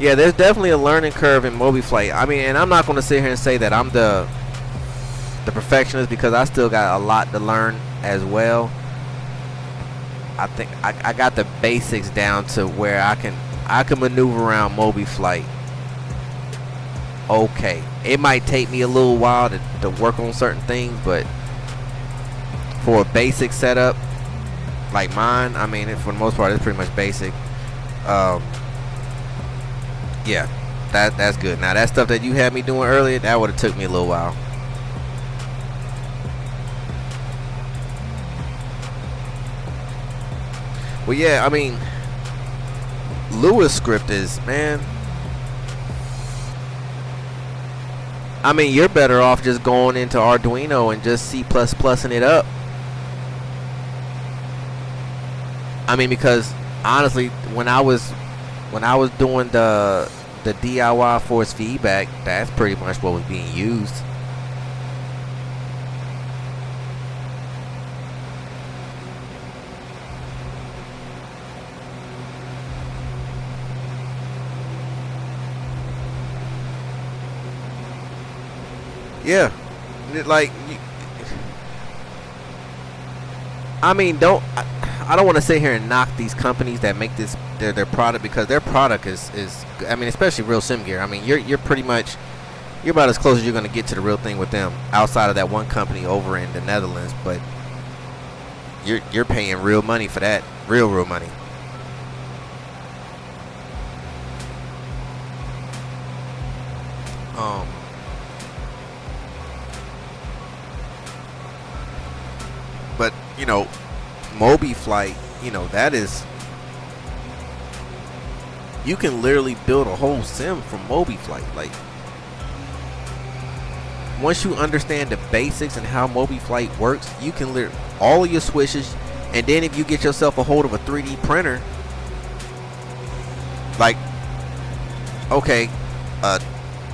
Yeah, there's definitely a learning curve in mobiflight. I mean, and I'm not going to sit here and say that I'm the perfectionist, because I still got a lot to learn as well. I think I got the basics down to where I can maneuver around mobiflight. Okay, it might take me a little while to work on certain things, but for a basic setup like mine, I mean, for the most part, it's pretty much basic. Yeah, that's good. Now that stuff that you had me doing earlier, that would have took me a little while. Well, yeah, I mean, Lewis script is, man. I mean, you're better off just going into Arduino and just C++ing it up. I mean, because honestly, when I was doing the DIY force feedback, that's pretty much what was being used. Yeah, like, I mean, I don't want to sit here and knock these companies that make this their product, because their product is I mean, especially Real Sim Gear. I mean, you're pretty much, you're about as close as you're going to get to the real thing with them, outside of that one company over in the Netherlands. But you're paying real money for that, real money. But you know, mobiflight, you know, that is, you can literally build a whole sim from mobiflight. Like, once you understand the basics and how mobiflight works, you can literally all of your switches. And then if you get yourself a hold of a 3D printer, like, okay, a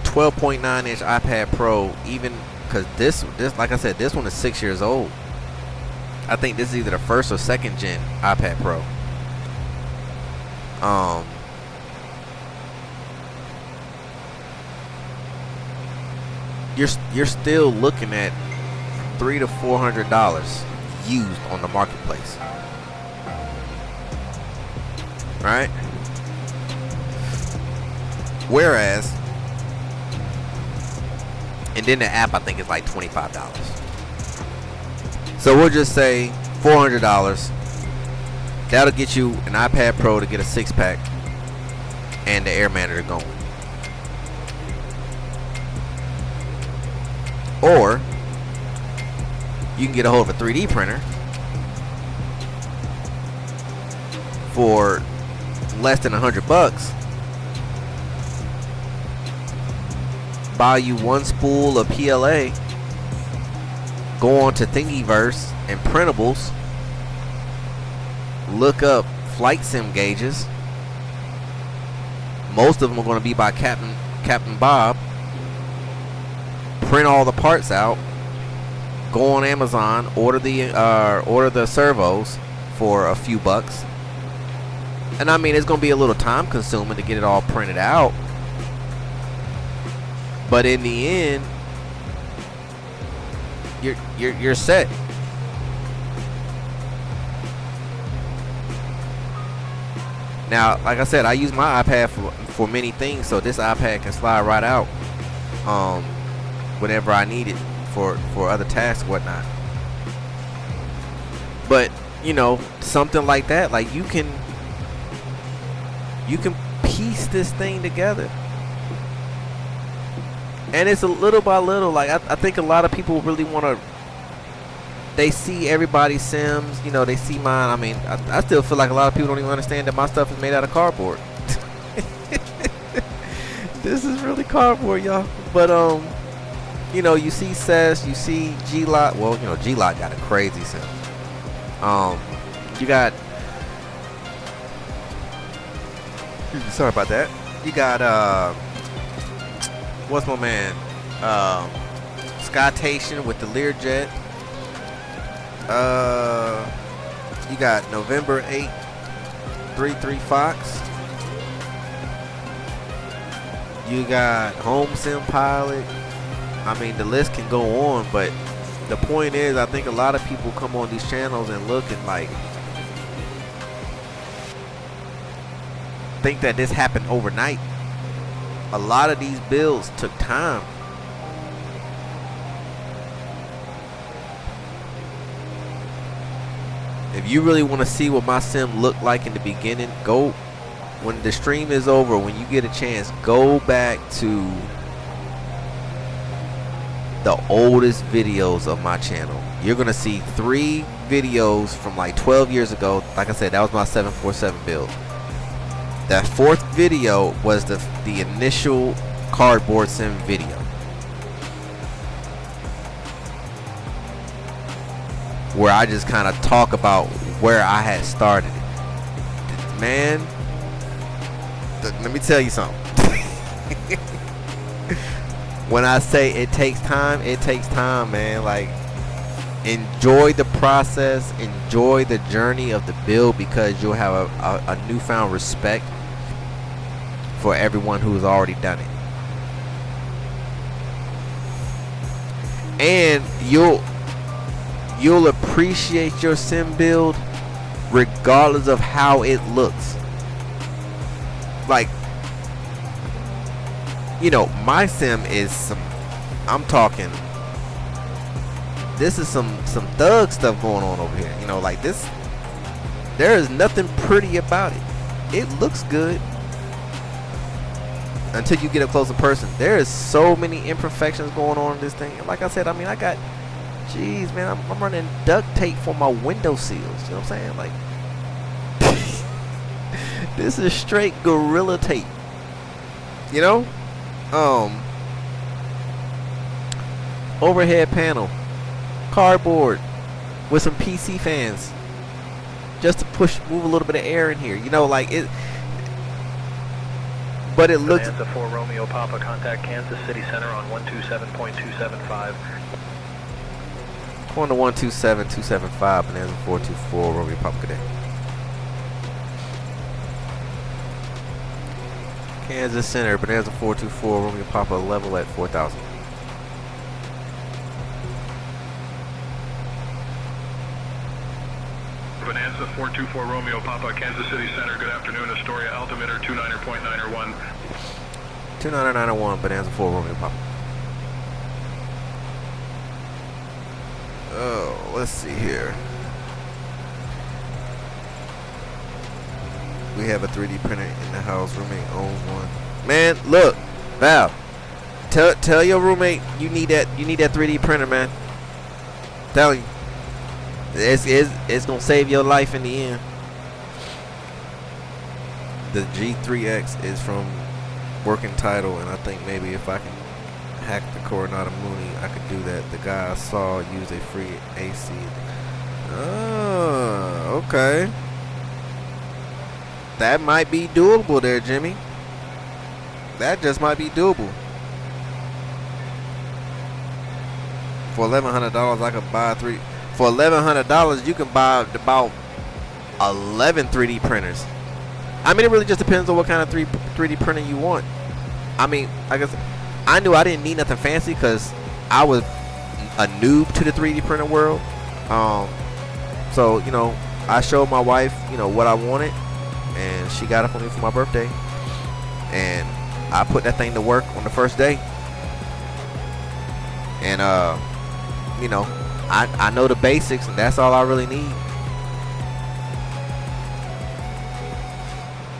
12.9 inch iPad Pro, even, because this like I said, this one is 6 years old. I think this is either the first or second gen iPad Pro. You're still looking at $300 to $400 used on the marketplace, right? Whereas, and then the app, I think, is like $25. So we'll just say $400. That'll get you an iPad Pro to get a 6-pack and the Air Manager going. Or you can get a hold of a 3D printer for less than $100. Buy you one spool of PLA. Go on to Thingiverse and printables. Look up flight sim gauges. Most of them are going to be by Captain Bob. Print all the parts out. Go on Amazon. Order the servos for a few bucks. And I mean, it's going to be a little time consuming to get it all printed out. But in the end, you're set. Now, like I said, I use my iPad for many things, so this iPad can slide right out whenever I need it for other tasks, whatnot. But you know, something like that. Like you can piece this thing together. And it's a little by little. Like I think a lot of people really want to, they see everybody's sims, you know, they see mine. I mean, I still feel like a lot of people don't even understand that my stuff is made out of cardboard. This is really cardboard, y'all. But you know, you see SES, you see G-Lot. Well, you know, G-Lot got a crazy sim. You got, sorry about that. You got what's my man? Skytation with the Learjet. You got November 8 33 Fox. You got Home Sim Pilot. I mean, the list can go on, but the point is, I think a lot of people come on these channels and look and like think that this happened overnight. A lot of these builds took time. If you really want to see what my sim looked like in the beginning, go, when the stream is over, when you get a chance, go back to the oldest videos of my channel. You're gonna see 3 videos from like 12 years ago. Like I said, that was my 747 build. That 4th video was the initial cardboard sim video, where I just kind of talk about where I had started it. Man, let me tell you something. When I say it takes time, man. Like, enjoy the process, enjoy the journey of the build, because you'll have a newfound respect for everyone who's already done it. And you'll appreciate your sim build regardless of how it looks. Like, you know, my sim is some, I'm talking, this is some thug stuff going on over here. You know, like this, there is nothing pretty about it. It looks good until you get up close in person. There is so many imperfections going on in this thing. And like I said, I mean, I got, jeez, man, I'm running duct tape for my window seals. You know what I'm saying? Like, this is straight Gorilla Tape. You know? Overhead panel, cardboard with some PC fans, just to move a little bit of air in here. You know, like it. But it looks. Bonanza 4 Romeo Papa, contact Kansas City Center on 127.275. On the 127.275, Bonanza 424 Romeo Papa Cadet. Kansas Center, Bonanza 424 Romeo Papa, level at 4,000. Bonanza 424 Romeo Papa, Kansas City Center, good afternoon, Astoria, altimeter 29.901. 29901, Bonanza 4 Romeo Papa. Oh, let's see here. We have a 3D printer in the house. Roommate owns one. Man, look, Val, tell your roommate you need that 3D printer, man. Tell you, it's gonna save your life in the end. The G3X is from Working Title, and I think maybe if I can hack the Coronado Mooney, I could do that. The guy I saw use a free AC. Oh, okay. That might be doable there, Jimmy. That just might be doable. For $1,100, I could buy three. For $1,100, you can buy about 11 3D printers. I mean, it really just depends on what kind of 3D printer you want. I mean, I guess I knew I didn't need nothing fancy because I was a noob to the 3D printer world. So, you know, I showed my wife, you know, what I wanted, and she got it for me for my birthday. And I put that thing to work on the first day. And, you know, I know the basics, and that's all I really need.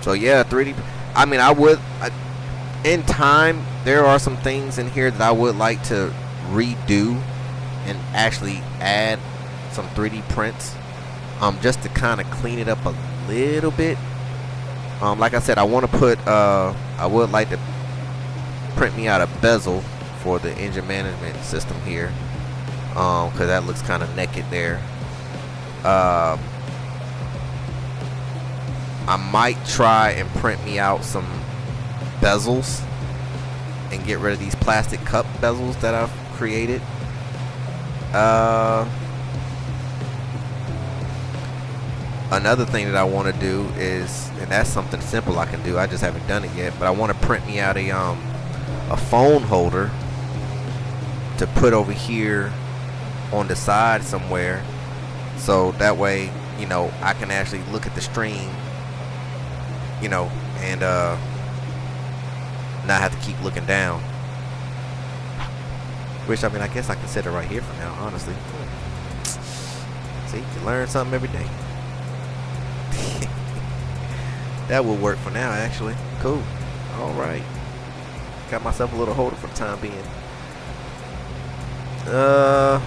So yeah, 3D. I mean, in time, there are some things in here that I would like to redo and actually add some 3D prints, just to kind of clean it up a little bit. Like I said, I want to put, I would like to print me out a bezel for the engine management system here, because that looks kind of naked there. I might try and print me out some bezels and get rid of these plastic cup bezels that I've created. Another thing that I want to do is, and that's something simple I can do, I just haven't done it yet, but I want to print me out a phone holder to put over here on the side somewhere, so that way, you know, I can actually look at the stream, you know, and not have to keep looking down. Which, I mean, I guess I can set it right here for now, honestly. See, you learn something every day. That will work for now, actually. Cool. All right. Got myself a little holder for the time being. I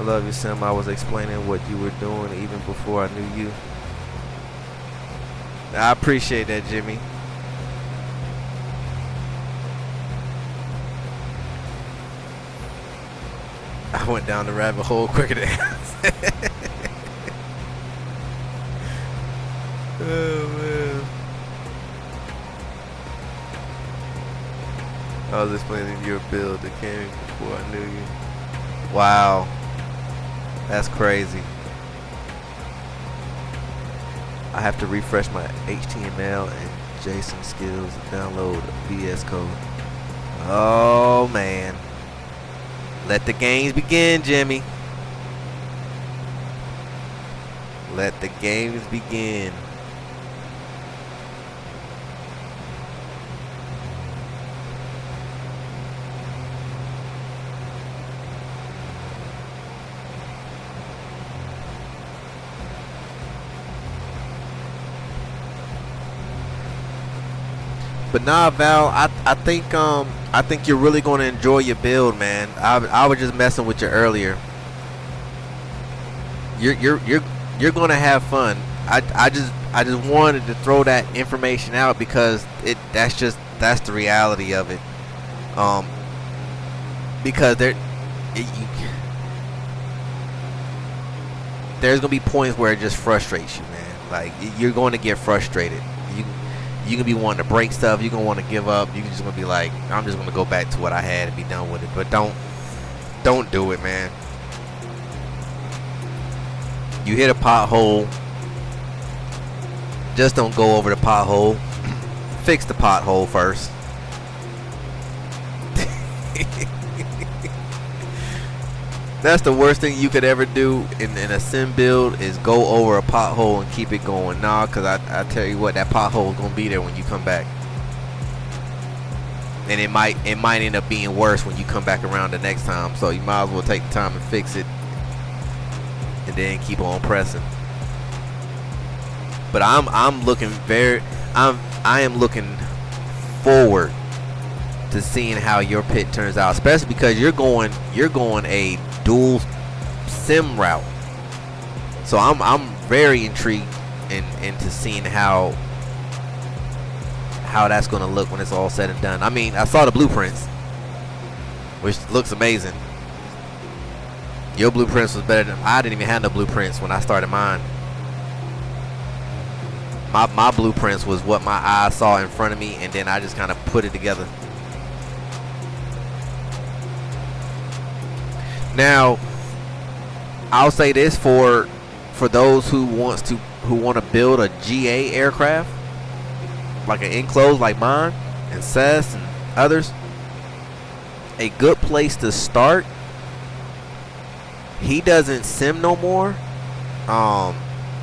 love you, Sim. I was explaining what you were doing even before I knew you. I appreciate that, Jimmy. I went down the rabbit hole quicker than oh man. I was explaining your build that came before I knew you. Wow. That's crazy. I have to refresh my HTML and JSON skills and download VS Code. Oh man. Let the games begin, Jimmy. Let the games begin. But nah, Val, I think you're really going to enjoy your build, man. I was just messing with you earlier. You're going to have fun. I just wanted to throw that information out because that's the reality of it. Because there's going to be points where it just frustrates you, man. Like, you're going to get frustrated. You can be wanting to break stuff. You're going to want to give up. You're just going to be like, I'm just going to go back to what I had and be done with it. But don't do it, man. You hit a pothole, just don't go over the pothole. Fix the pothole first. That's the worst thing you could ever do in a sim build, is go over a pothole and keep it going. Nah, because I tell you what, that pothole is going to be there when you come back. And it might end up being worse when you come back around the next time. So you might as well take the time and fix it, and then keep on pressing. But I am looking forward to seeing how your pit turns out, especially because you're going a dual sim route. So I'm very intrigued into seeing how that's going to look when it's all said and done. I mean, I saw the blueprints, which looks amazing. Your blueprints was better than I didn't even have no blueprints when I started mine. My blueprints was what my eyes saw in front of me, and then I just kind of put it together. Now, I'll say this for those who want to build a GA aircraft, like an enclosed like mine and SES and others. A good place to start. He doesn't sim no more.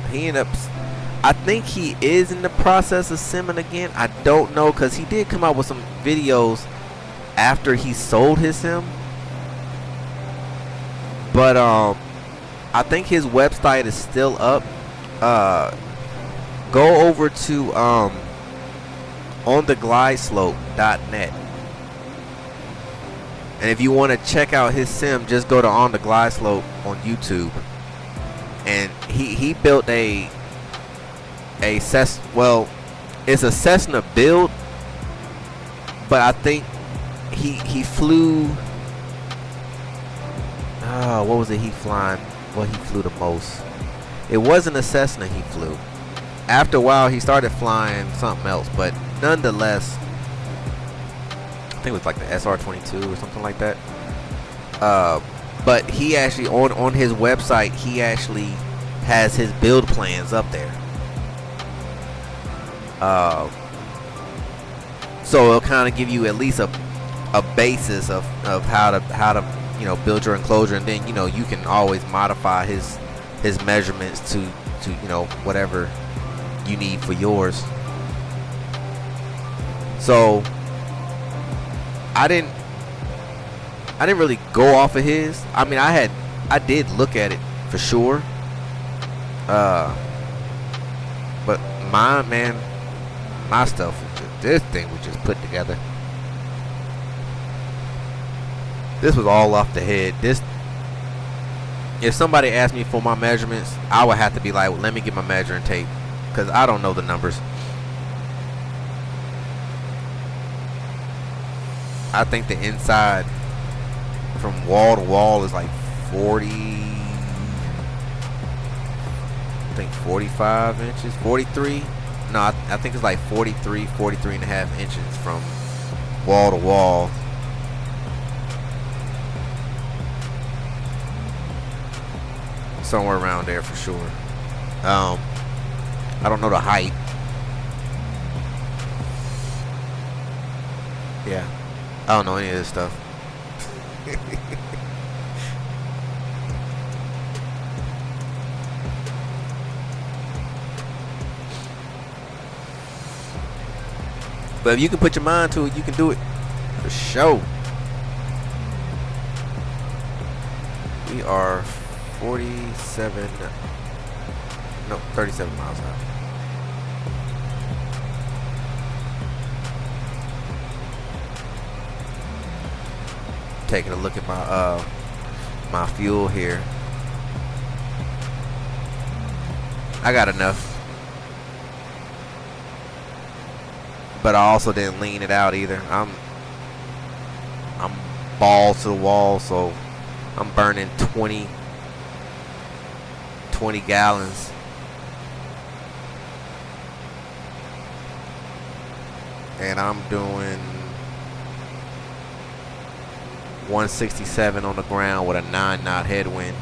He ended up, I think he is in the process of simming again. I don't know, because he did come out with some videos after he sold his sim. But I think his website is still up. go over to ontheglideslope.net. And if you want to check out his sim, just go to On the Glide Slope on YouTube. And he built a Cessna, well, it's a Cessna build, but I think he flew, what was it he flying? Well, he flew the most. It wasn't a Cessna he flew. After a while, he started flying something else, but nonetheless, I think it was like the SR-22 or something like that. But he actually, on his website, he actually has his build plans up there. So it'll kind of give you at least a basis of how to build your enclosure, and then you can always modify his measurements to whatever you need for yours. So I didn't really go off of his. I mean, I did look at it for sure. But my stuff, this thing was just put together. This was all off the head. If somebody asked me for my measurements, I would have to be like, well, let me get my measuring tape, because I don't know the numbers. I think the inside from wall to wall is like 45 inches, 43. No, I think it's like 43 and a half inches from wall to wall. Somewhere around there for sure. I don't know the height. Yeah, I don't know any of this stuff. But if you can put your mind to it, you can do it for sure. We are 37 miles out. Taking a look at my fuel here. I got enough, but I also didn't lean it out either. I'm balls to the wall, so I'm burning 20 gallons. And I'm doing 167 on the ground with a 9-knot headwind.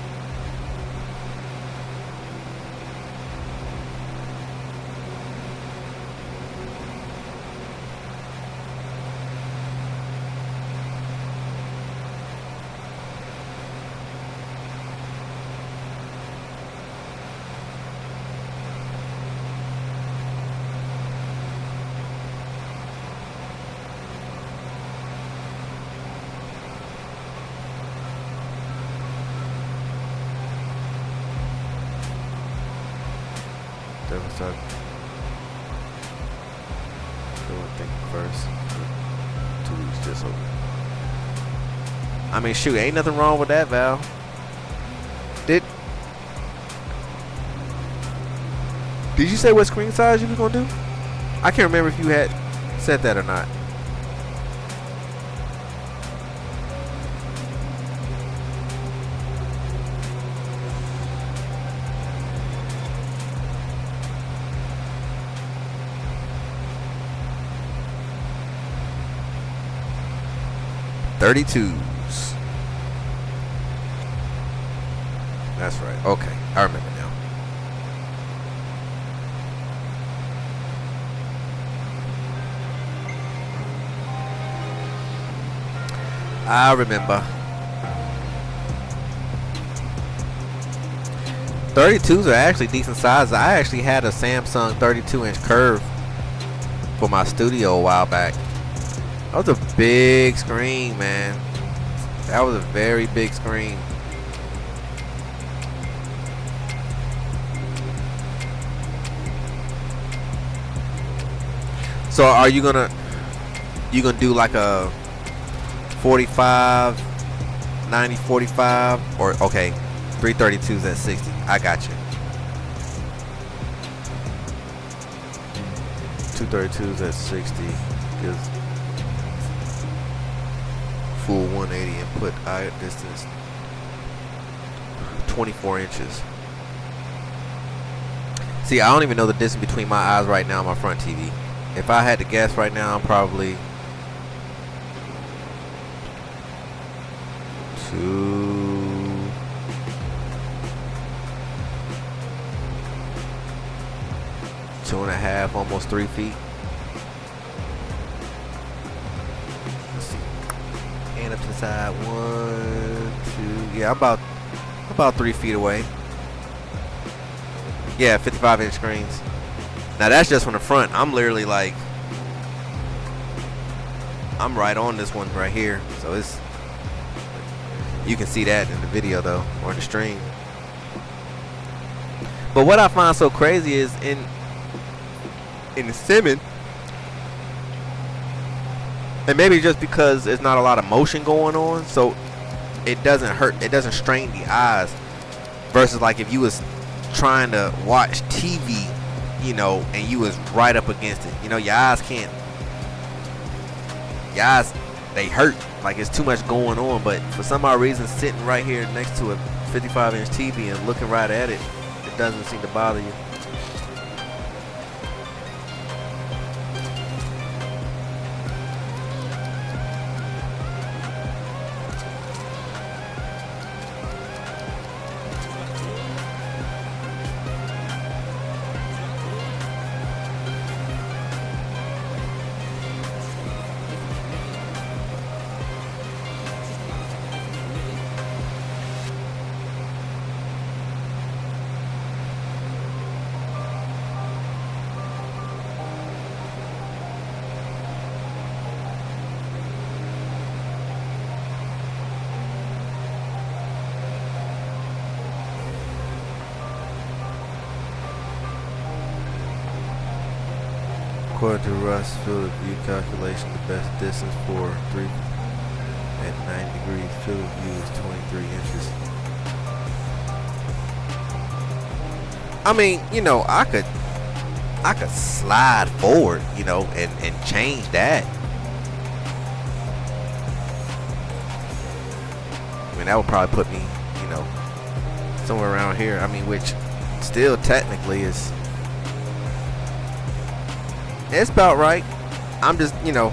I mean, shoot, ain't nothing wrong with that valve. Did you say what screen size you was gonna do? I can't remember if you had said that or not. .32s. That's right. Okay, I remember now. I remember. 32s are actually decent size. I actually had a Samsung 32-inch curve for my studio a while back. That was a big screen, man. That was a very big screen. So are you gonna do like a 45, 90, 45, or okay, 332s at 60? I got you. 232s at 60 gives full 180 input eye distance, 24 inches. See, I don't even know the distance between my eyes right now on my front TV. If I had to guess right now, I'm probably 2.5, almost 3 feet. Let's see. And up to the side, 1, 2. Yeah, I'm about 3 feet away. Yeah, 55-inch screens. Now that's just from the front. I'm literally like, I'm right on this one right here. So it's, you can see that in the video though, or in the stream. But what I find so crazy is in the simming, and maybe just because there's not a lot of motion going on, so it doesn't hurt, it doesn't strain the eyes, versus like if you was trying to watch TV, you know, and you was right up against it, you know, your eyes, they hurt, like it's too much going on. But for some odd reason, sitting right here next to a 55-inch TV and looking right at it, it doesn't seem to bother you. According to Russ, field of view calculation, the best distance for 3 at 90 degrees field of view is 23 inches. I mean, you know, I could slide forward, you know, and change that. I mean, that would probably put me, you know, somewhere around here. I mean, which still technically is, it's about right. I'm just, you know,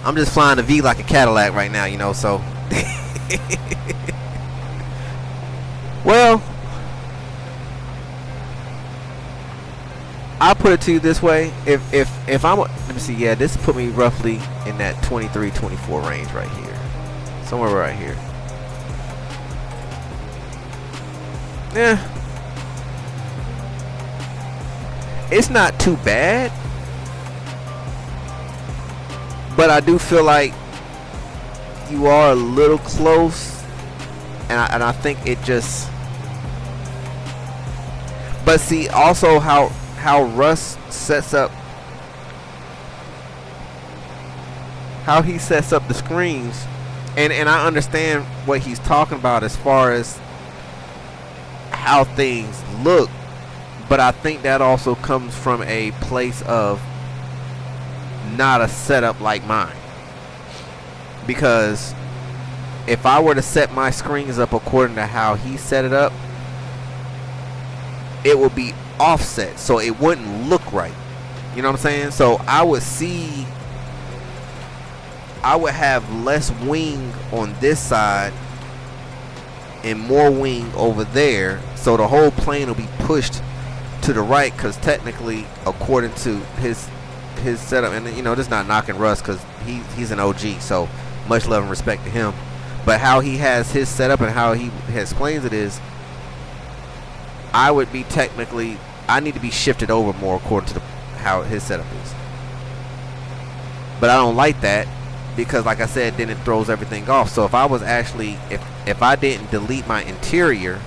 I'm just flying the V like a Cadillac right now, you know, so. Well, I'll put it to you this way. If I'm, let me see, yeah, this put me roughly in that 23, 24 range right here. Somewhere right here. Yeah. It's not too bad. But I do feel like you are a little close, and I think it just. But see, also how Russ sets up, how he sets up the screens, and I understand what he's talking about as far as how things look, but I think that also comes from a place of not a setup like mine, because if I were to set my screens up according to how he set it up, it would be offset, so it wouldn't look right. You know what I'm saying? So I would have less wing on this side and more wing over there, so the whole plane will be pushed to the right, because technically, according to his setup, and you know, this is not knocking Russ, because he's an OG, so much love and respect to him, but how he has his setup and how he explains it is, I would be technically, I need to be shifted over more according to how his setup is. But I don't like that, because like I said, then it throws everything off. So if I was actually, if I didn't delete my interior,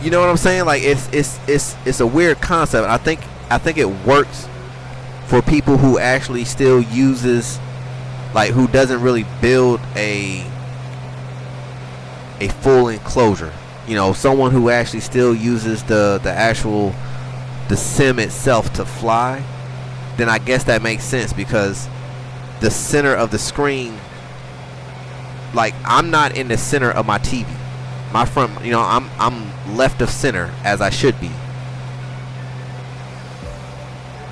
You know what I'm saying? Like it's a weird concept. I think it works for people who actually still uses, like, who doesn't really build a full enclosure. You know, someone who actually still uses the actual sim itself to fly. Then I guess that makes sense, because the center of the screen, like, I'm not in the center of my TV. My front, you know, I'm left of center, as I should be.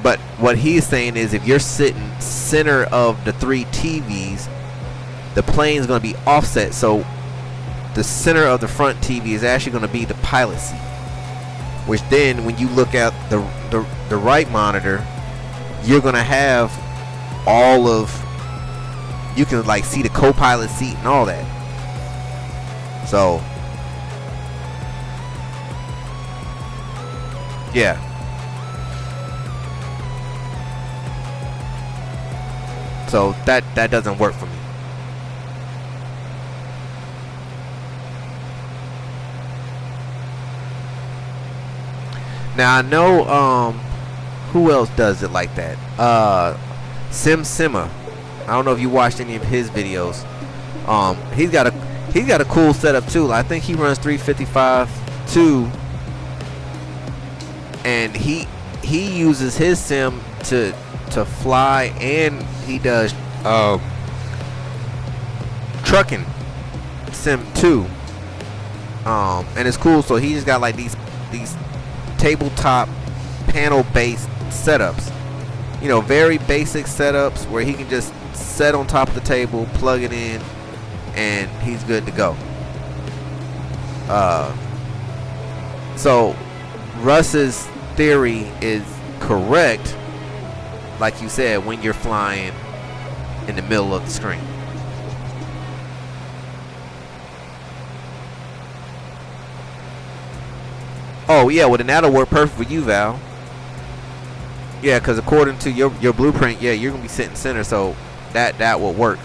But what he's saying is, if you're sitting center of the 3 TVs, the plane's going to be offset. So the center of the front TV is actually going to be the pilot seat. Which then, when you look at the right monitor, you're going to have all of, you can, like, see the co-pilot seat and all that. So yeah. So that doesn't work for me. Now I know who else does it like that. Sima. I don't know if you watched any of his videos. He's got a cool setup too. I think he runs 355 too. And he uses his sim to fly, and he does trucking sim too. And it's cool. So he just got like these tabletop panel based setups. You know, very basic setups where he can just set on top of the table, plug it in, and he's good to go. So Russ's theory is correct, like you said, when you're flying in the middle of the screen. Oh yeah, well then that'll work perfect for you, Val. Yeah, because according to your blueprint, yeah, you're gonna be sitting center, so that will work.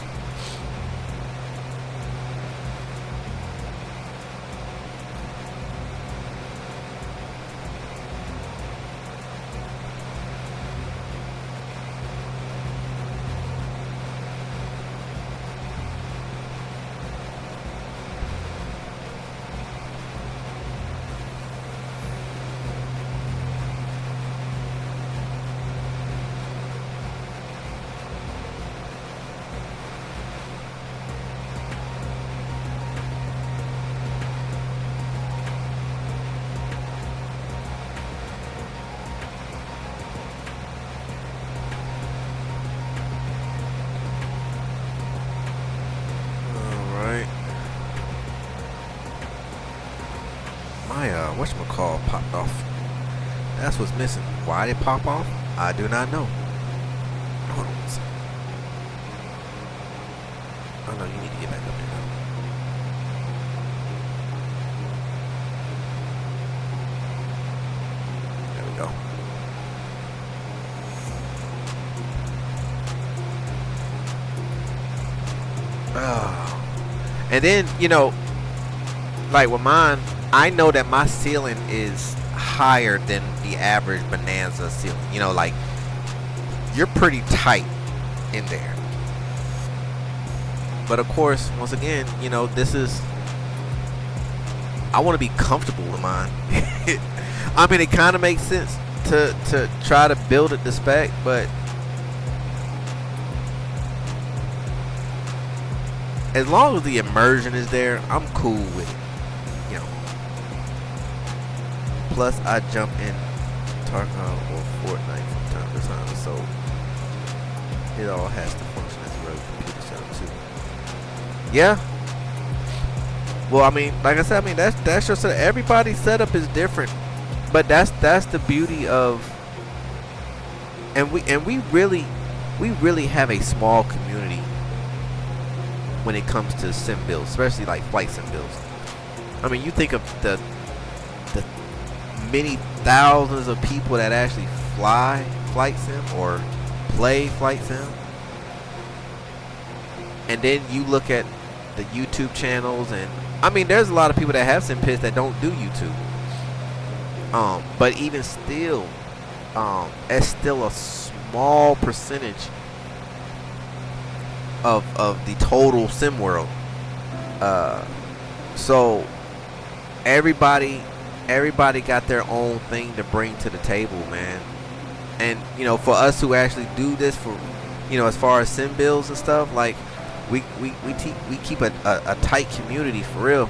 Whatchamacall popped off. That's what's missing. Why did it pop off? I do not know. Hold on one second. Oh no, you need to get back up there now. There we go. Oh. And then, you know, like with mine, I know that my ceiling is higher than the average Bonanza ceiling. You know, like, you're pretty tight in there. But of course, once again, you know, this is, I want to be comfortable with mine. I mean, it kind of makes sense to try to build it to spec, but as long as the immersion is there, I'm cool with it. Plus, I jump in Tarkov or Fortnite from time to time, so it all has to function as a regular computer setup too. Yeah. Well, I mean, like I said, I mean that's just everybody's setup is different, but that's the beauty of, and we really have a small community when it comes to sim builds, especially like flight sim builds. I mean, you think of the many thousands of people that actually fly flight sim or play flight sim, and then you look at the YouTube channels, and I mean there's a lot of people that have sim pits that don't do YouTube. But even still, it's still a small percentage of the total sim world. So everybody got their own thing to bring to the table, man. And you know, for us who actually do this for, you know, as far as sim builds and stuff, like we keep a tight community for real.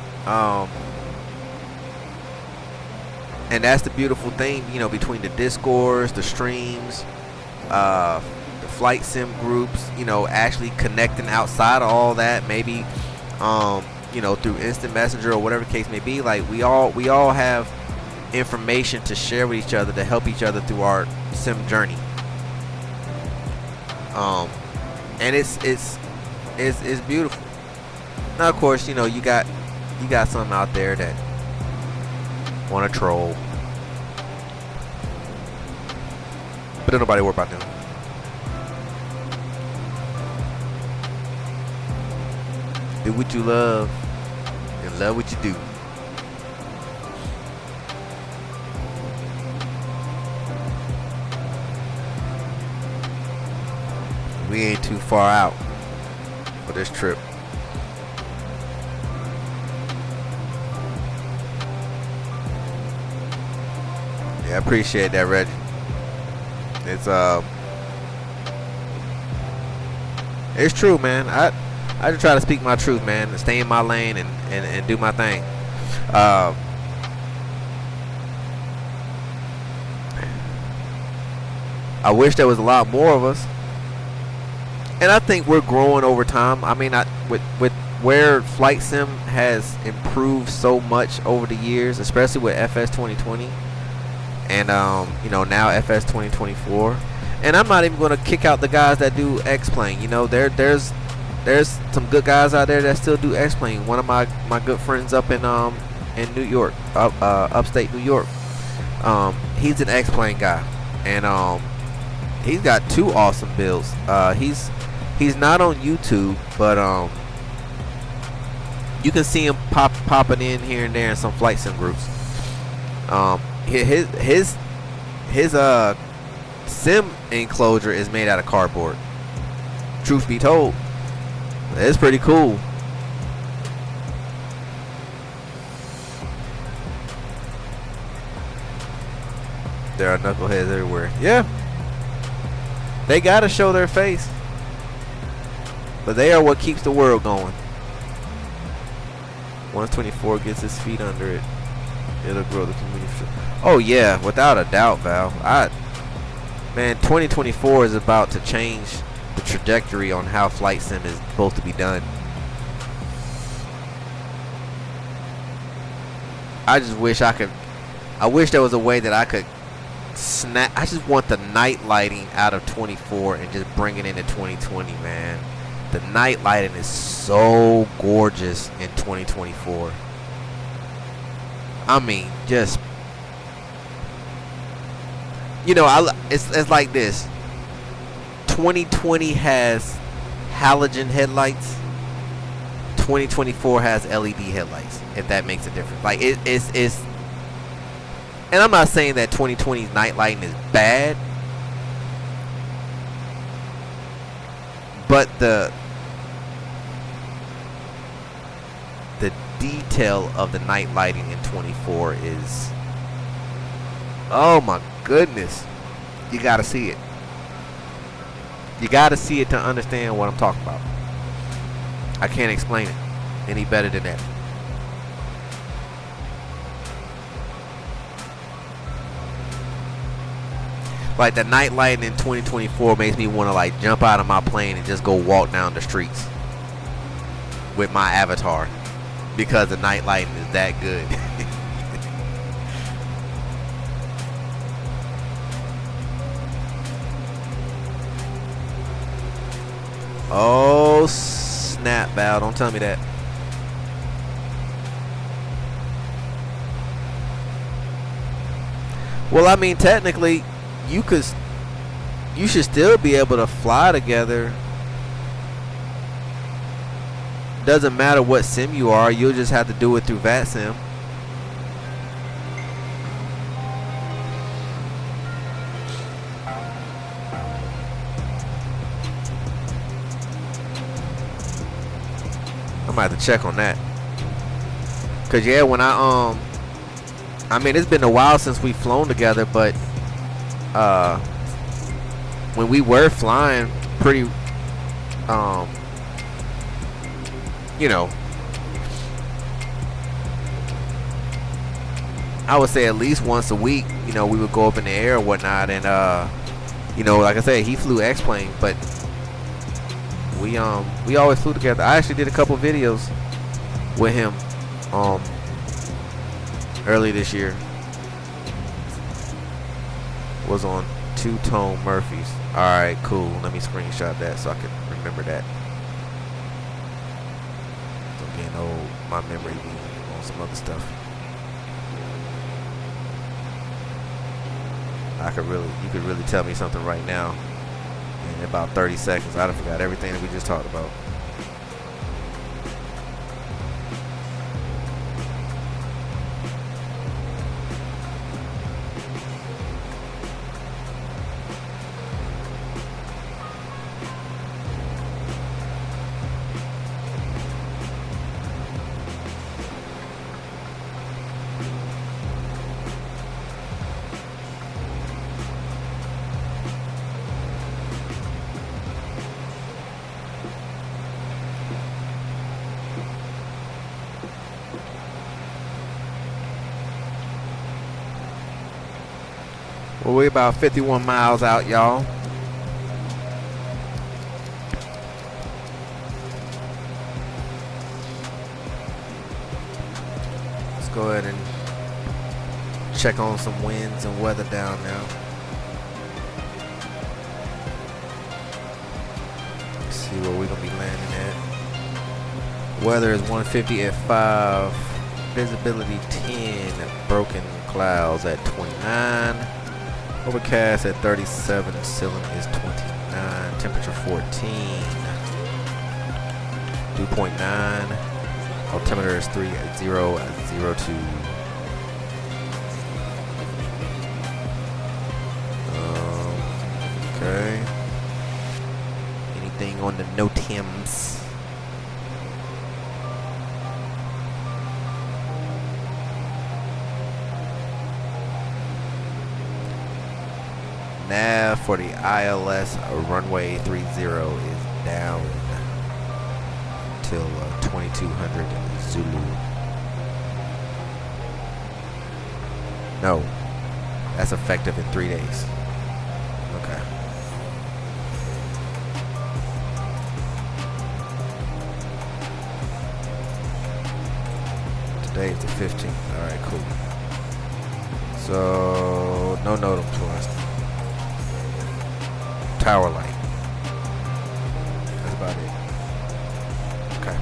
And that's the beautiful thing, you know, between the discords, the streams, the flight sim groups, you know, actually connecting outside of all that, maybe you know, through instant messenger or whatever the case may be. Like we all have information to share with each other to help each other through our sim journey. And it's beautiful. Now of course, you know, you got some out there that want to troll, but don't nobody worry about them. Do what you love and love what you do. We ain't too far out for this trip. Yeah, I appreciate that, Reggie. It's true, man. I just try to speak my truth, man, and stay in my lane and do my thing. I wish there was a lot more of us, and I think we're growing over time. I mean, with where flight sim has improved so much over the years, especially with FS2020, and you know, now FS2024. And I'm not even going to kick out the guys that do X-Plane. You know, there's some good guys out there that still do X-Plane. One of my good friends up in New York, upstate New York, he's an X-Plane guy, and he's got 2 awesome builds. He's not on YouTube, but you can see him popping in here and there in some flight sim groups. His sim enclosure is made out of cardboard. Truth be told, it's pretty cool. There are knuckleheads everywhere. Yeah, they gotta show their face, but they are what keeps the world going. Once 24 gets his feet under it, it'll grow the community. Oh yeah, without a doubt, Val. Man, 2024 is about to change the trajectory on how flight sim is supposed to be done. I just wish I wish there was a way that I could snap. I just want the night lighting out of 24 and just bring it into 2020, man. The night lighting is so gorgeous in 2024. I mean, just, you know, it's like this. 2020 has halogen headlights. 2024 has LED headlights. If that makes a difference, like it's. And I'm not saying that 2020's night lighting is bad, but the detail of the night lighting in 24 is, oh my goodness, you gotta see it. You gotta see it to understand what I'm talking about. I can't explain it any better than that. Like the night lighting in 2024 makes me want to like jump out of my plane and just go walk down the streets with my avatar, because the night lighting is that good. Oh snap, Val, don't tell me that. Well, I mean, technically you should still be able to fly together. Doesn't matter what sim you are, you'll just have to do it through vatsim. might have to check on that. Cause yeah, when I mean, it's been a while since we've flown together, but when we were flying pretty, you know, I would say at least once a week, you know, we would go up in the air and whatnot, and you know, like I said, he flew X-plane, but we always flew together. I actually did a couple videos with him early this year. Was on two-tone Murphys. Alright, cool. Let me screenshot that so I can remember that. I'm getting old. My memory being on some other stuff. You could really tell me something right now in about 30 seconds. I'd have forgot everything that we just talked about. Well, we're about 51 miles out, y'all. Let's go ahead and check on some winds and weather down now. Let's see where we're going to be landing at. Weather is 150 at 5. Visibility 10. Broken clouds at 29. Overcast at 37, ceiling is 29, temperature 14, dew point 9, altimeter is 3002. Okay. Anything on the NOTAMs? Nav for the ILS runway 30 is down till 2200 Zulu. No, that's effective in 3 days. Okay. Today is the 15th. All right, cool. So no NOTAM to us. Tower light. That's about it. Okay.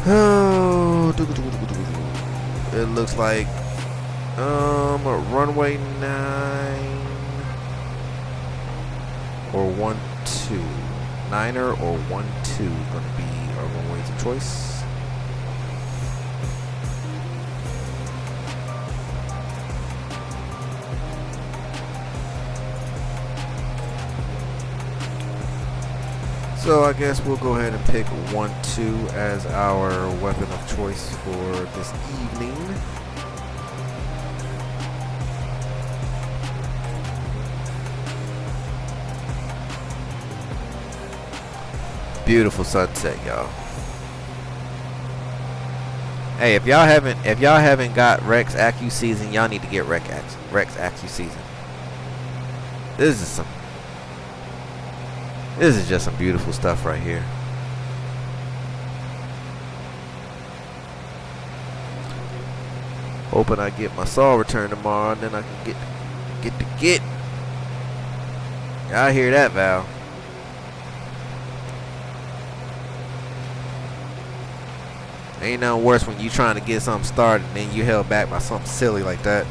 Oh, it looks like runway 9 or 12. 9er or 12 gonna be our runways of choice. So I guess we'll go ahead and pick 1-2 as our weapon of choice for this evening. Beautiful sunset, y'all. Hey, if y'all haven't got Rex Accuseason, y'all need to get Rex Accuseason. This is just some beautiful stuff right here. Hoping I get my saw return tomorrow, and then I can get. Y'all hear that, Val? Ain't nothing worse when you trying to get something started and then you held back by something silly like that.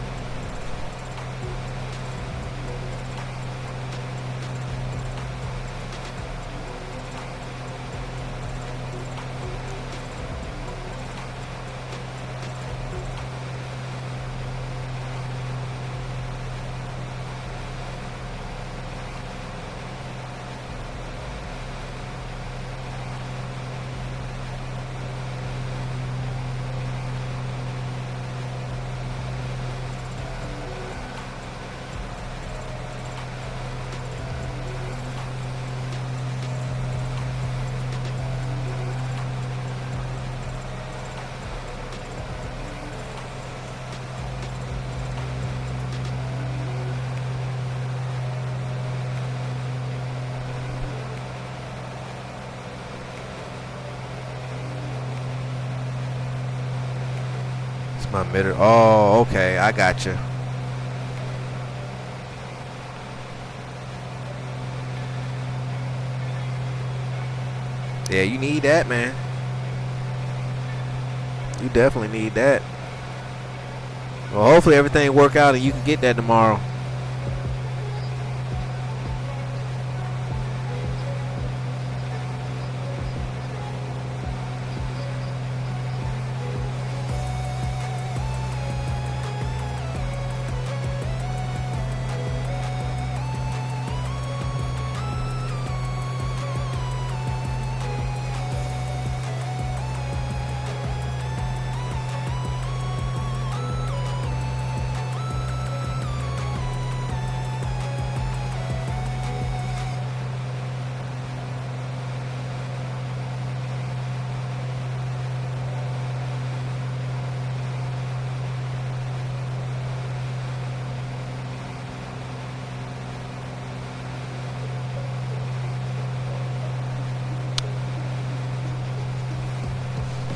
It's my emitter. Oh, okay. I got you. Yeah, you need that, man. You definitely need that. Well, hopefully everything work out and you can get that tomorrow.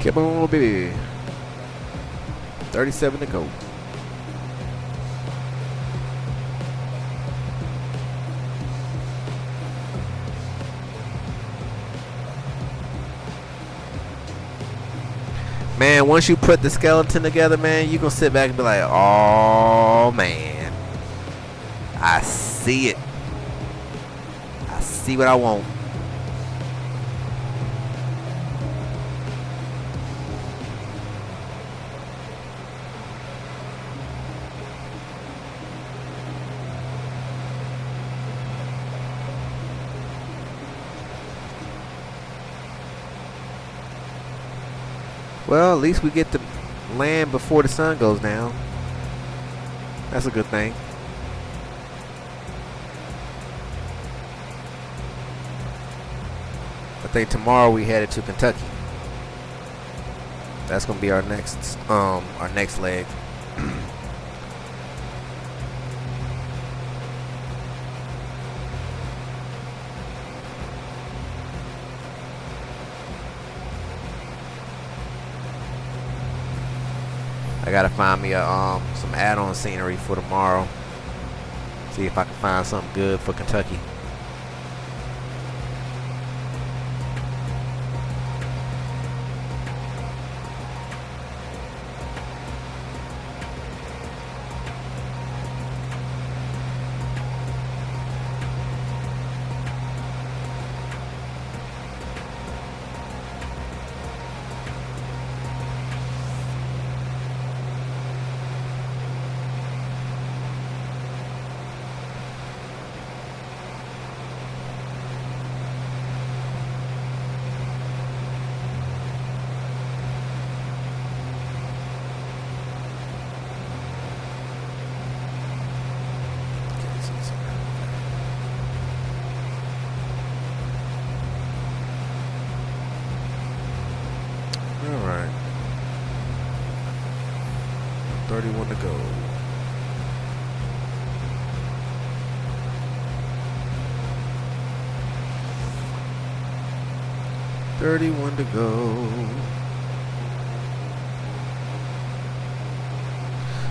Come on, baby. 37 to go. Man, once you put the skeleton together, man, you gonna sit back and be like, oh man, I see it. I see what I want. Well, at least we get to land before the sun goes down. That's a good thing. I think tomorrow we headed to Kentucky. That's gonna be our next leg. I gotta find me some add-on scenery for tomorrow. See if I can find something good for Kentucky. Alright. 31 to go.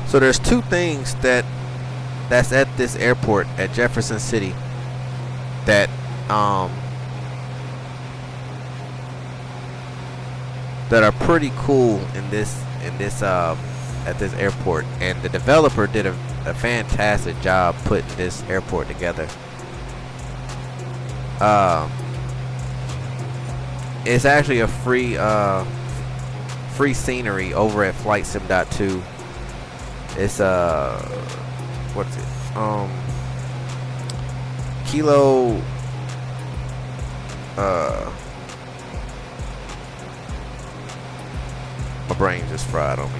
So there's two things that's at this airport at Jefferson City that that are pretty cool in this at this airport, and the developer did a fantastic job putting this airport together. It's actually a free scenery over at FlightSim.2. It's what is it? Kilo my brain just fried on me.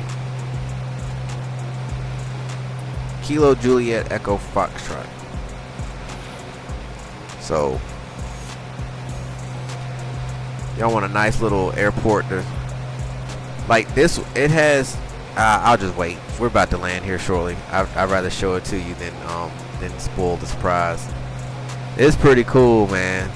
Kilo Juliet Echo Foxtrot. So y'all want a nice little airport to like this. It has I'll just wait. We're about to land here shortly. I'd rather show it to you than spoil the surprise. It's pretty cool, man.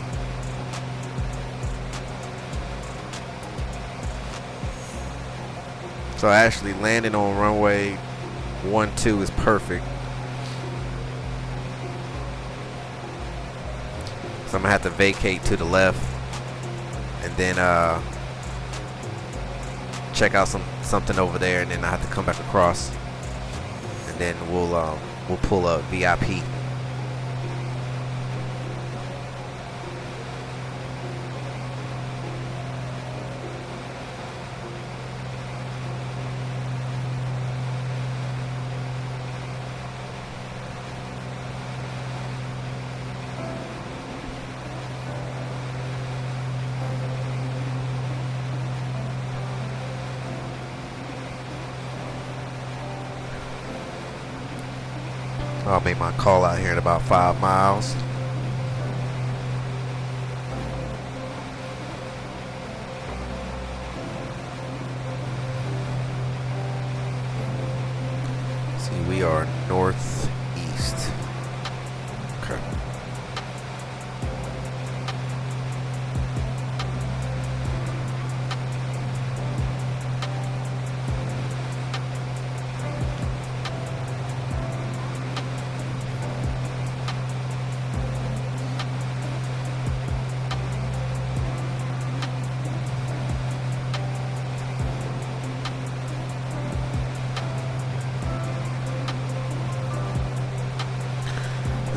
So actually landing on runway 12 is perfect. So I'm gonna have to vacate to the left and then check out something over there, and then I have to come back across, and then we'll pull up VIP. I'll make my call out here in about 5 miles. See, we are northeast. Okay.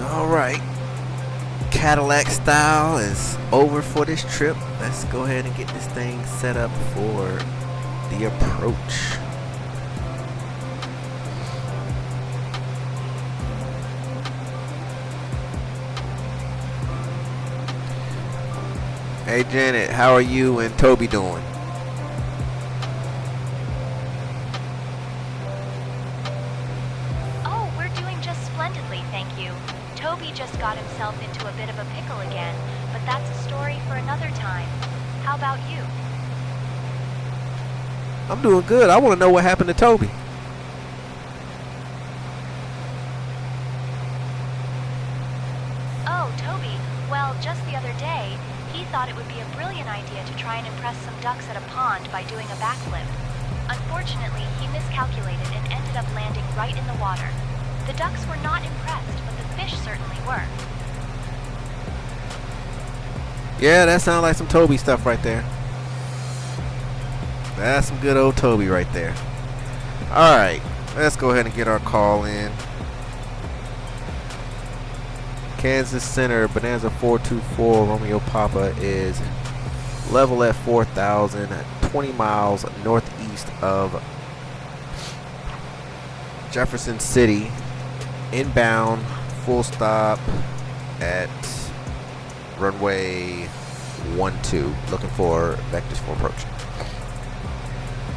Alright, Cadillac style is over for this trip. Let's go ahead and get this thing set up for the approach. Hey Janet, how are you and Toby doing? Got himself into a bit of a pickle again, but that's a story for another time. How about you? I'm doing good. I want to know what happened to Toby. Oh, Toby. Well, just the other day, he thought it would be a brilliant idea to try and impress some ducks at a pond by doing a backflip. Unfortunately, he miscalculated and ended up landing right in the water. The ducks were not impressed, but the fish certainly were. Yeah, that sounds like some Toby stuff right there. That's some good old Toby right there. Alright, let's go ahead and get our call in. Kansas Center, Bonanza 424, Romeo Papa is level at 4,000, 20 miles northeast of Jefferson City. Inbound, full stop at runway 12. Looking for vectors for approach.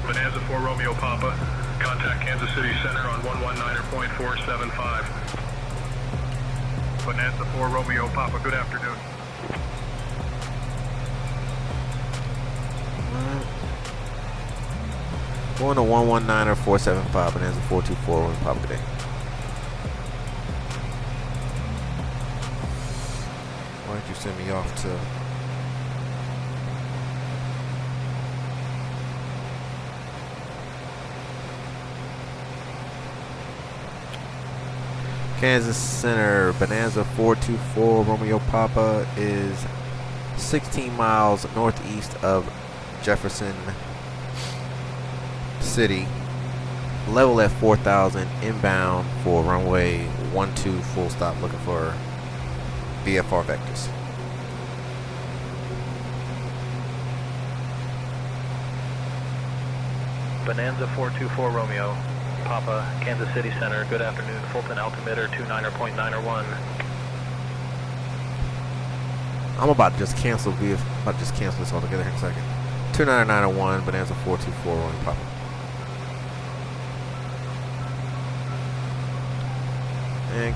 Bonanza 4 Romeo Papa. Contact Kansas City Center on 119.475. Bonanza 4 Romeo Papa. Good afternoon. Going to 119 or 475. Bonanza 424 Romeo Papa. Good day. Why don't you send me off to Kansas Center, Bonanza 424 Romeo Papa is 16 miles northeast of Jefferson City. Level at 4,000, inbound for runway 12 full stop, looking for VFR vectors. Bonanza 424 Romeo, Papa, Kansas City Center. Good afternoon. Fulton altimeter 29.901. I'm about to just cancel this altogether in a second. 29901, Bonanza 424 Romeo Papa. And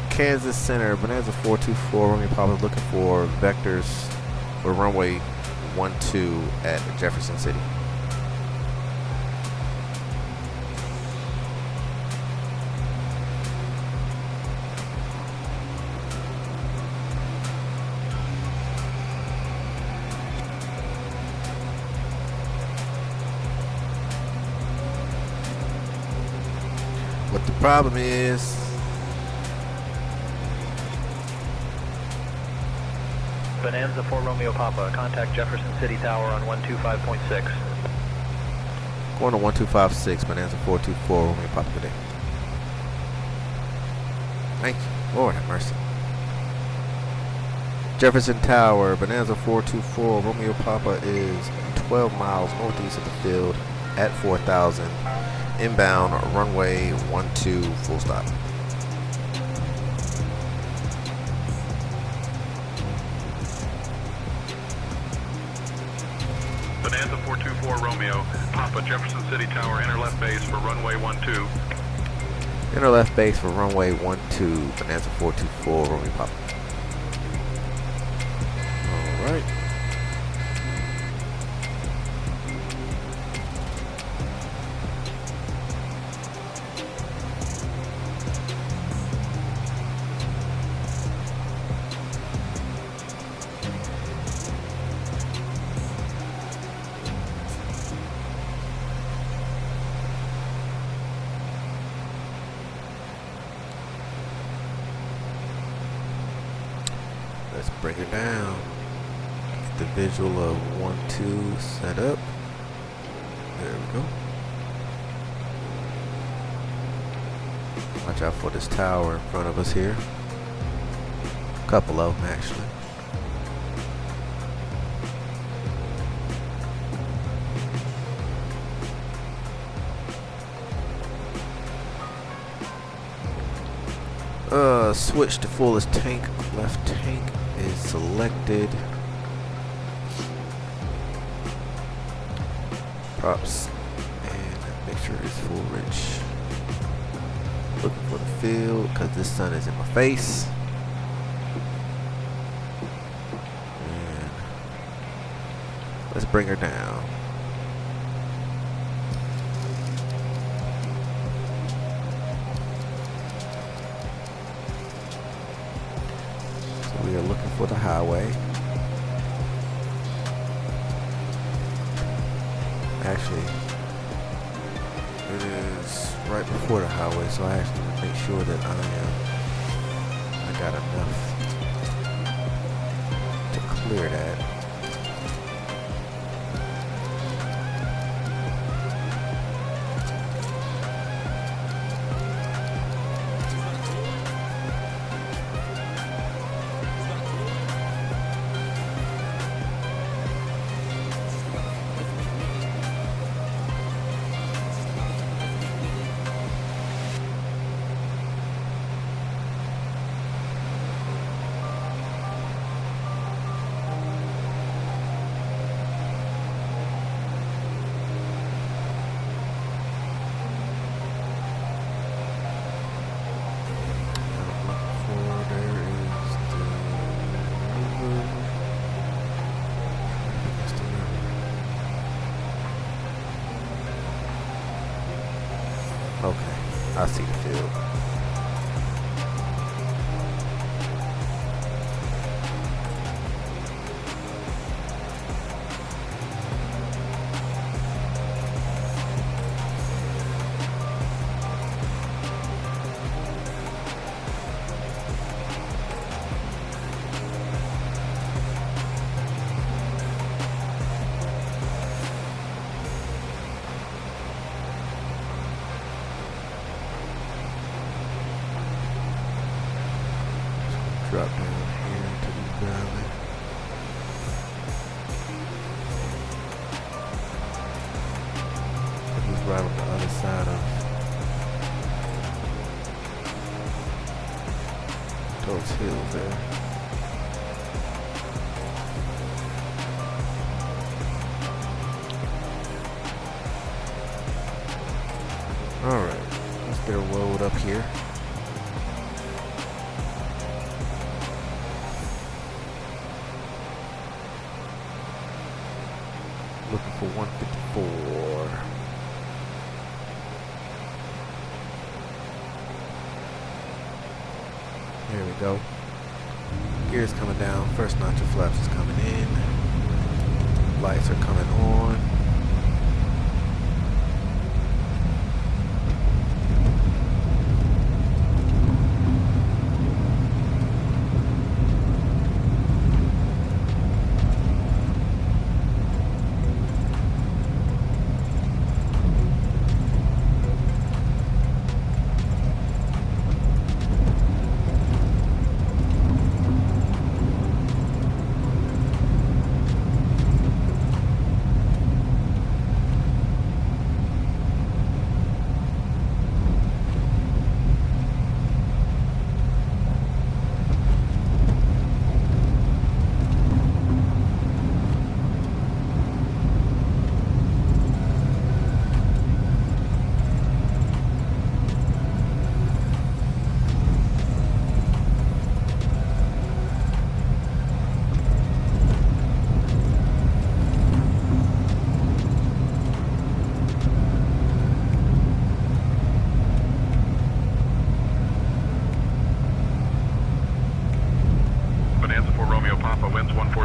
Kansas Center, Bonanza 424 Romeo Papa, looking for vectors for runway 12 at Jefferson City. What the problem is, Bonanza 4 Romeo Papa, contact Jefferson City Tower on 125.6. going to 1256, Bonanza 424, Romeo Papa, good day. Thank you, Lord have mercy. Jefferson Tower, Bonanza 424, Romeo Papa is 12 miles northeast of the field at 4,000, inbound runway 12, full stop. Bonanza 424 Romeo, Papa, Jefferson City Tower, inner left base for runway 12. Inner left base for runway 12, Bonanza 424, Romeo Papa. Alright. Let's bring her down. Get the visual of 12 set up. There we go. Watch out for this tower in front of us here. A couple of them actually. Switch to fullest tank. Left tank is selected. Props and make sure it's full rich. Looking for the field because this sun is in my face. And let's bring her down. We are looking for the highway. Actually, it is right before the highway, so I actually need to make sure that I got enough to clear that. Okay, I see the field. Drop down here into the valley. He's right on the other side of those hills there. Alright, let's get a road up here. Looking for 154. There we go. Gears coming down. First notch of flaps is coming in. Lights are coming on.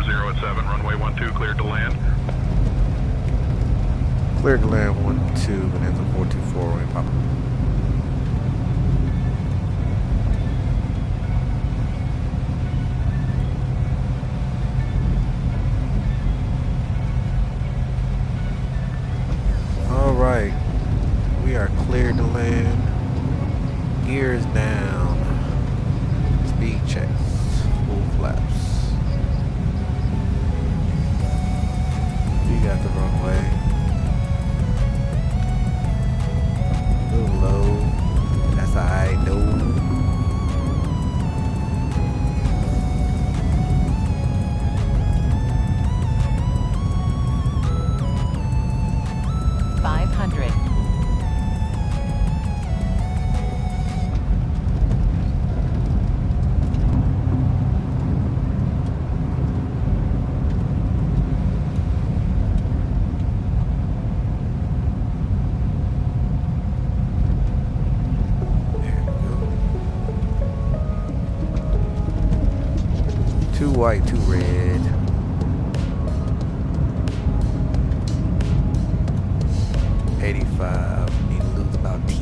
20 at 7, runway 12 cleared to land. Cleared to land 12, Bonanza 424, Romeo Papa. All right, we are cleared to land. Gears down. Speed checks. Full flaps. We got the runway. A little low. That's alright though. Two white, two red. $85. Need to lose about 10.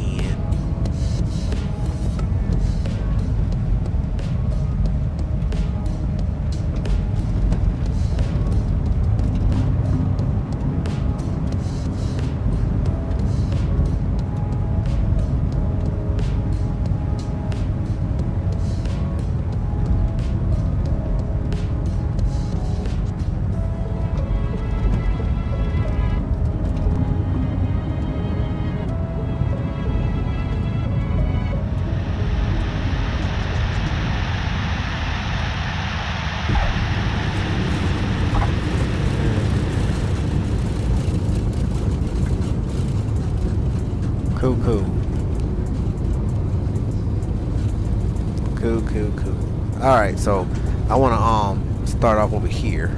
Cool. Alright, so I wanna start off over here.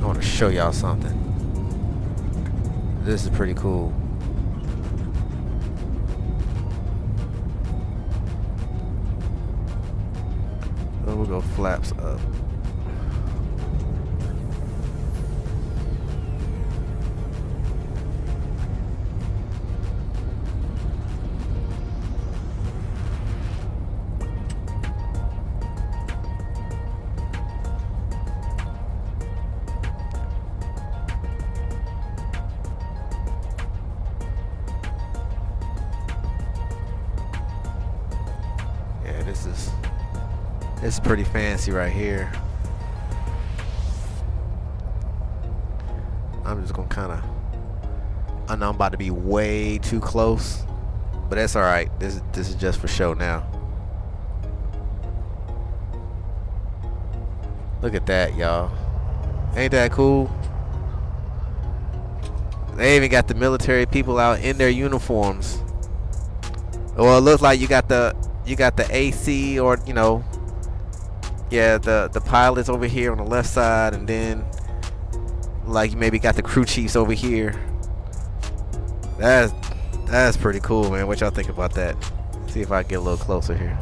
I wanna show y'all something. This is pretty cool. So we'll go flaps up. This is pretty fancy right here. I'm just gonna kinda, I know I'm about to be way too close, but that's alright. This is just for show now. Look at that, y'all. Ain't that cool? They even got the military people out in their uniforms. Well, it looks like you got the AC, or you know, yeah, the pilots over here on the left side, and then like you maybe got the crew chiefs over here. That's pretty cool, man. What y'all think about that? See if I can get a little closer here.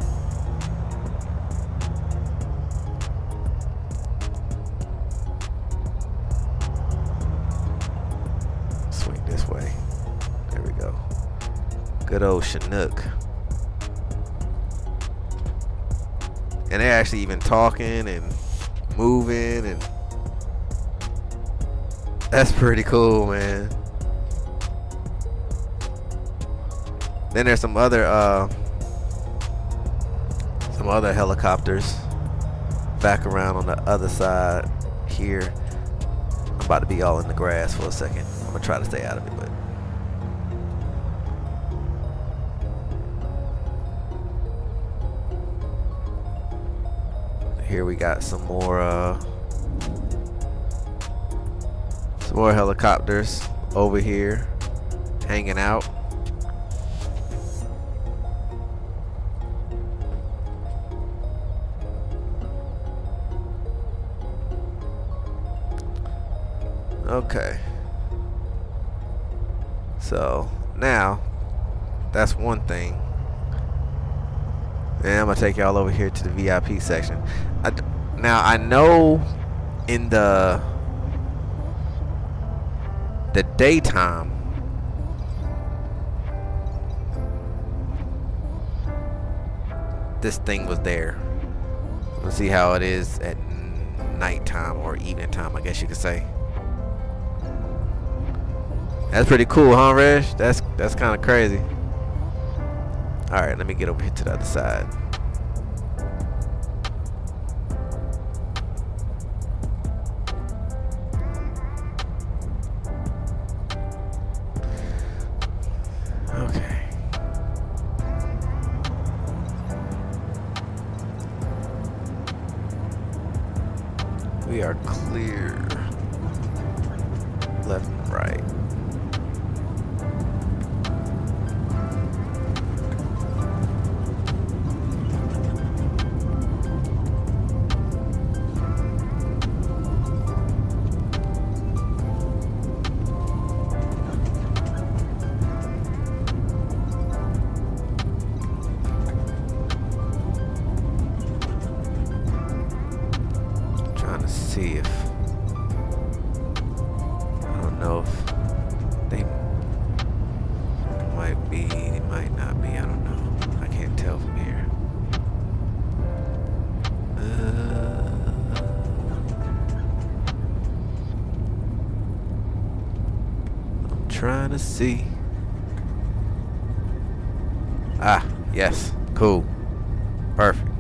Swing this way. There we go. Good old Chinook. And they're actually even talking and moving, and that's pretty cool, man. Then there's some other helicopters back around on the other side here. I'm about to be all in the grass for a second. I'm gonna try to stay out of it, but here we got some more helicopters over here hanging out. Okay, so now that's one thing. And I'm gonna take y'all over here to the VIP section. Now I know in the daytime, this thing was there. Let's see how it is at nighttime or evening time, I guess you could say. That's pretty cool, huh, Reg? That's kind of crazy. All right, let me get over here to the other side. Okay. We are clear. Left and right. See if I don't know if they might be, they might not be. I don't know. I can't tell from here. I'm trying to see. Ah, yes, cool, perfect.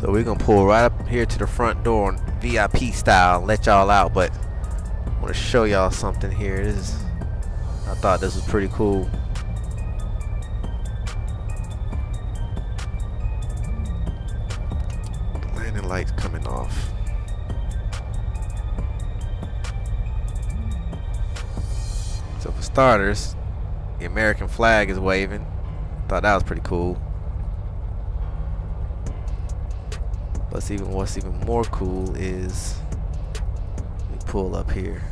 So we're gonna pull right up here to the front door on VIP style and let y'all out, but I want to show y'all something here. I thought this was pretty cool. The landing lights coming off. So for starters, the American flag is waving. Thought that was pretty cool. What's even more cool is, let me pull up here.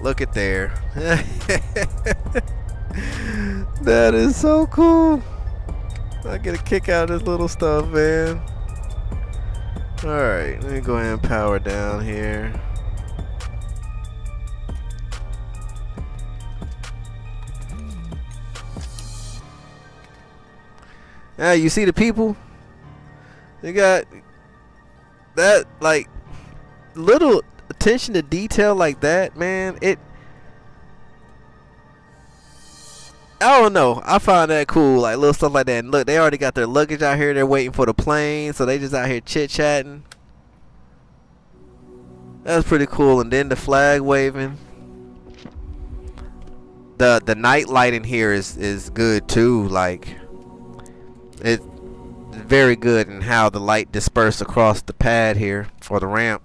Look at there. That is so cool. I get a kick out of this little stuff, man. Alright, let me go ahead and power down here. Yeah, you see the people? They got that, like, little attention to detail like that, man. I don't know. I find that cool, like little stuff like that. And look, they already got their luggage out here. They're waiting for the plane, so they just out here chit-chatting. That's pretty cool. And then the flag waving. The night lighting here is good too. Like, it's very good in how the light dispersed across the pad here for the ramp.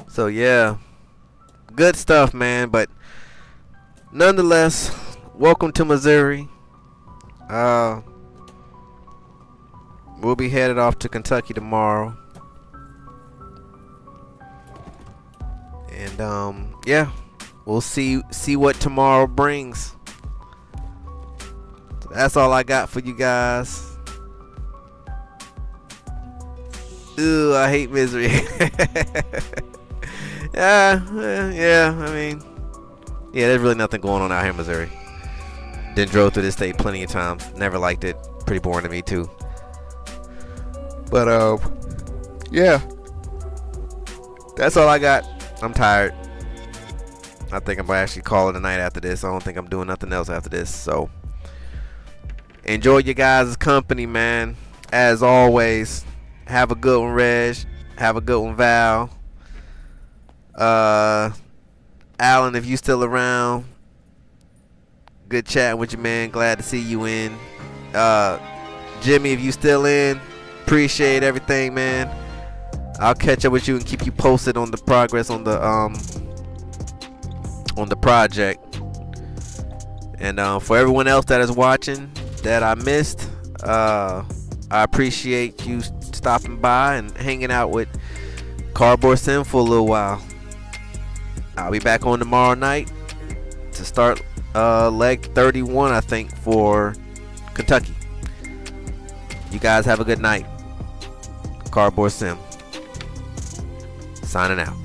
So yeah, good stuff, man. But nonetheless, welcome to Missouri. We'll be headed off to Kentucky tomorrow. And yeah, we'll see what tomorrow brings. So that's all I got for you guys. Ooh, I hate misery. Yeah, I mean, yeah, there's really nothing going on out here in Missouri. Then drove through this state plenty of times. Never liked it. Pretty boring to me too. But yeah, that's all I got. I'm tired. I think I'm gonna actually call it a night after this. I don't think I'm doing nothing else after this. So enjoy your guys' company, man. As always, have a good one, Reg. Have a good one, Val. Alan, if you still around, good chatting with you, man. Glad to see you in. Jimmy, if you still in, appreciate everything, man. I'll catch up with you and keep you posted on the progress on the project. And for everyone else that is watching that I missed, I appreciate you stopping by and hanging out with Cardboard Sim for a little while. I'll be back on tomorrow night to start leg 31, I think, for Kentucky. You guys have a good night. Cardboard Sim signing out.